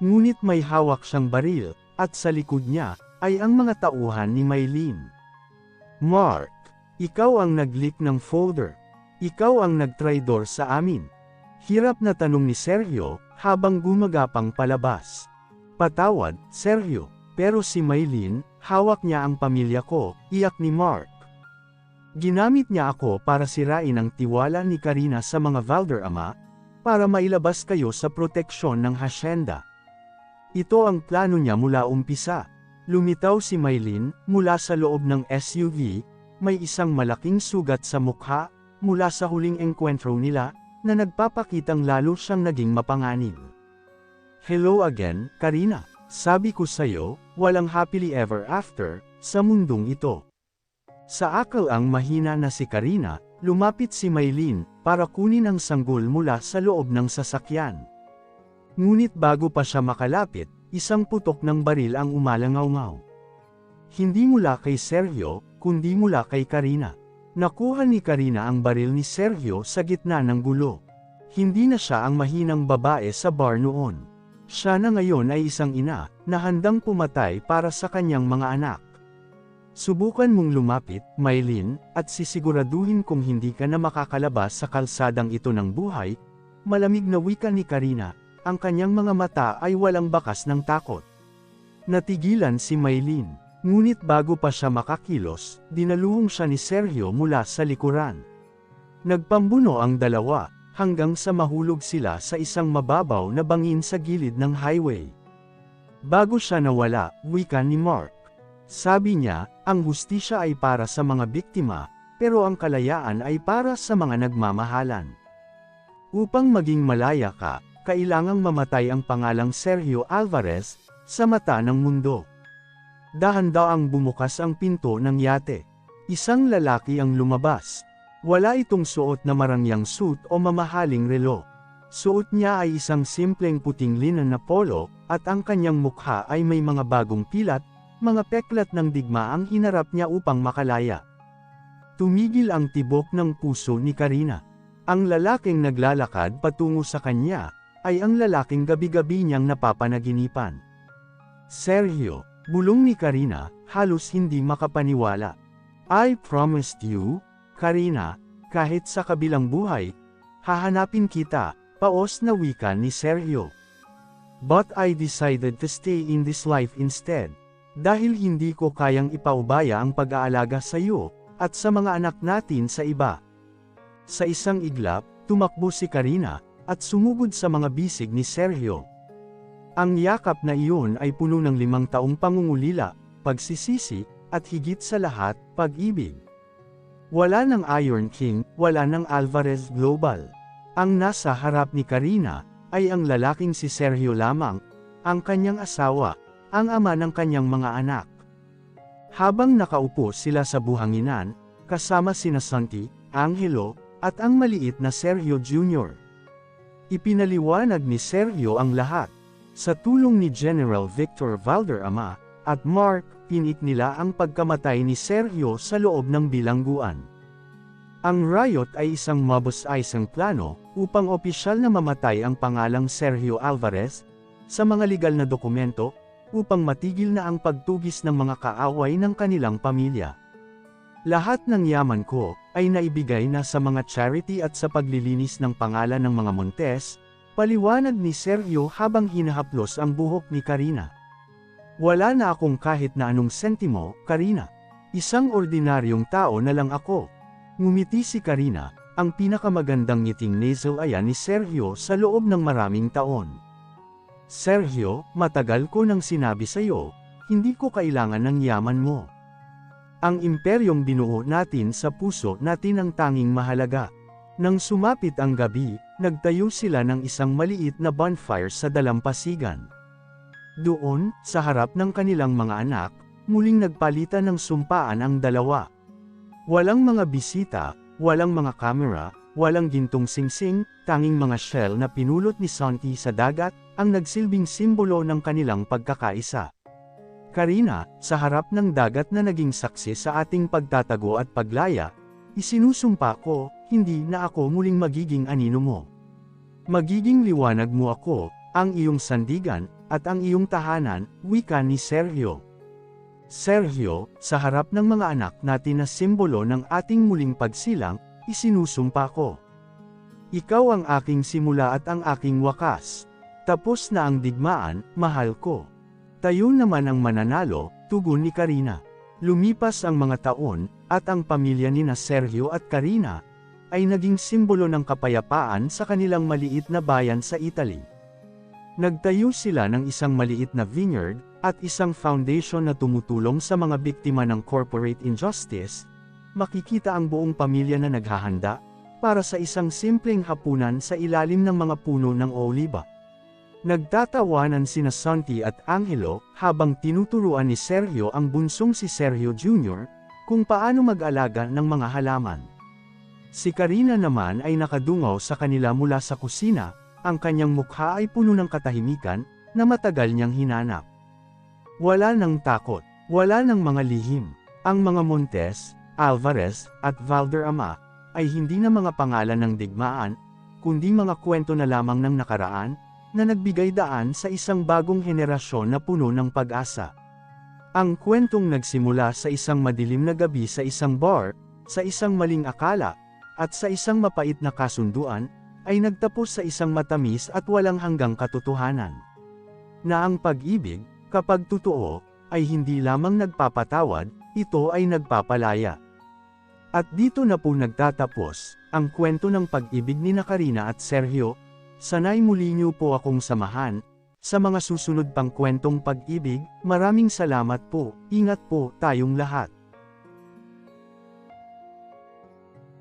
Ngunit may hawak siyang baril, at sa likod niya, ay ang mga tauhan ni Maylin. Mark, ikaw ang nag-leak ng folder. Ikaw ang nagtraidor sa amin. Hirap na tanong ni Sergio, habang gumagapang palabas. Patawad, Sergio, pero si Maylin, hawak niya ang pamilya ko, iyak ni Mark. Ginamit niya ako para sirain ang tiwala ni Karina sa mga Valderrama, para mailabas kayo sa proteksyon ng hasyenda. Ito ang plano niya mula umpisa. Lumitaw si Maylin, mula sa loob ng SUV, may isang malaking sugat sa mukha, mula sa huling engkwentro nila, na nagpapakitang lalo siyang naging mapanganib. Hello again, Karina. Sabi ko sa'yo, walang happily ever after, sa mundong ito. Sa akal ang mahina na si Karina, lumapit si Maylin, para kunin ang sanggol mula sa loob ng sasakyan. Ngunit bago pa siya makalapit, isang putok ng baril ang umalangaw-ngaw. Hindi mula kay Sergio, kundi mula kay Karina. Nakuha ni Karina ang baril ni Sergio sa gitna ng gulo. Hindi na siya ang mahinang babae sa bar noon. Siya na ngayon ay isang ina, na handang pumatay para sa kanyang mga anak. Subukan mong lumapit, Maylin, at sisiguraduhin kung hindi ka na makakalabas sa kalsadang ito ng buhay. Malamig na wika ni Karina, ang kanyang mga mata ay walang bakas ng takot. Natigilan si Maylin. Ngunit bago pa siya makakilos, dinaluhong siya ni Sergio mula sa likuran. Nagpambuno ang dalawa, hanggang sa mahulog sila sa isang mababaw na bangin sa gilid ng highway. Bago siya nawala, wika ni Mark. Sabi niya, ang hustisya ay para sa mga biktima, pero ang kalayaan ay para sa mga nagmamahalan. Upang maging malaya ka, kailangang mamatay ang pangalang Sergio Alvarez, sa mata ng mundo. Dahan-daang bumukas ang pinto ng yate. Isang lalaki ang lumabas. Wala itong suot na marangyang suit o mamahaling relo. Suot niya ay isang simpleng puting linan na polo, at ang kanyang mukha ay may mga bagong pilat, mga peklat ng digma ang hinarap niya upang makalaya. Tumigil ang tibok ng puso ni Karina. Ang lalaking naglalakad patungo sa kanya, ay ang lalaking gabi-gabi niyang napapanaginipan. Sergio, bulong ni Karina, halos hindi makapaniwala. I promised you, Karina, kahit sa kabilang buhay, hahanapin kita, paos na wika ni Sergio. But I decided to stay in this life instead. Dahil hindi ko kayang ipaubaya ang pag-aalaga sa iyo, at sa mga anak natin sa iba. Sa isang iglap, tumakbo si Karina, at sumugod sa mga bisig ni Sergio. Ang yakap na iyon ay puno ng 5 taong pangungulila, pagsisisi, at higit sa lahat, pag-ibig. Wala ng Iron King, wala ng Alvarez Global. Ang nasa harap ni Karina, ay ang lalaking si Sergio lamang, ang kanyang asawa, ang ama ng kanyang mga anak. Habang nakaupo sila sa buhanginan, kasama sina Santi, Angelo, at ang maliit na Sergio Jr. Ipinaliwanag ni Sergio ang lahat. Sa tulong ni General Victor Valderrama, at Mark, pinik nila ang pagkamatay ni Sergio sa loob ng bilangguan. Ang riot ay isang mabos-isang plano, upang opisyal na mamatay ang pangalang Sergio Alvarez, sa mga legal na dokumento, upang matigil na ang pagtugis ng mga kaaway ng kanilang pamilya. Lahat ng yaman ko, ay naibigay na sa mga charity at sa paglilinis ng pangalan ng mga Montes, paliwanag ni Sergio habang hinahaplos ang buhok ni Karina. Wala na akong kahit na anong sentimo, Karina. Isang ordinaryong tao na lang ako. Ngumiti si Karina, ang pinakamagandang ngiting nasal ayan ni Sergio sa loob ng maraming taon. Sergio, matagal ko nang sinabi sa'yo, hindi ko kailangan ng yaman mo. Ang imperyong binuo natin sa puso natin ang tanging mahalaga. Nang sumapit ang gabi, nagtayo sila ng isang maliit na bonfire sa dalampasigan. Doon, sa harap ng kanilang mga anak, muling nagpalitan ng sumpaan ang dalawa. Walang mga bisita, walang mga kamera, walang gintong singsing, tanging mga shell na pinulot ni Santi sa dagat, ang nagsilbing simbolo ng kanilang pagkakaisa. Karina, sa harap ng dagat na naging saksi sa ating pagtatago at paglaya, isinusumpa ko, hindi na ako muling magiging anino mo. Magiging liwanag mo ako, ang iyong sandigan, at ang iyong tahanan, wika ni Sergio. Sergio, sa harap ng mga anak natin na simbolo ng ating muling pagsilang, isinusumpa ko. Ikaw ang aking simula at ang aking wakas. Tapos na ang digmaan, mahal ko. Tayo naman ang mananalo, tugon ni Karina. Lumipas ang mga taon, at ang pamilya ni Sergio at Karina, ay naging simbolo ng kapayapaan sa kanilang maliit na bayan sa Italy. Nagtayo sila ng isang maliit na vineyard, at isang foundation na tumutulong sa mga biktima ng corporate injustice. Makikita ang buong pamilya na naghahanda, para sa isang simpleng hapunan sa ilalim ng mga puno ng oliba. Nagtatawanan sina Santi at Angelo, habang tinuturuan ni Sergio ang bunsong si Sergio Jr., kung paano mag-alaga ng mga halaman. Si Karina naman ay nakadungaw sa kanila mula sa kusina, ang kanyang mukha ay puno ng katahimikan, na matagal niyang hinanap. Wala ng takot, wala ng mga lihim. Ang mga Montes, Alvarez, at Valderrama, ay hindi na mga pangalan ng digmaan, kundi mga kwento na lamang ng nakaraan, na nagbigay daan sa isang bagong henerasyon na puno ng pag-asa. Ang kwentong nagsimula sa isang madilim na gabi sa isang bar, sa isang maling akala, at sa isang mapait na kasunduan, ay nagtapos sa isang matamis at walang hanggang katotohanan. Na ang pag-ibig, kapag totoo, ay hindi lamang nagpapatawad, ito ay nagpapalaya. At dito na po nagtatapos, ang kwento ng pag-ibig ni Karina at Sergio. Sana'y muli niyo po akong samahan, sa mga susunod pang kwentong pag-ibig. Maraming salamat po, ingat po tayong lahat.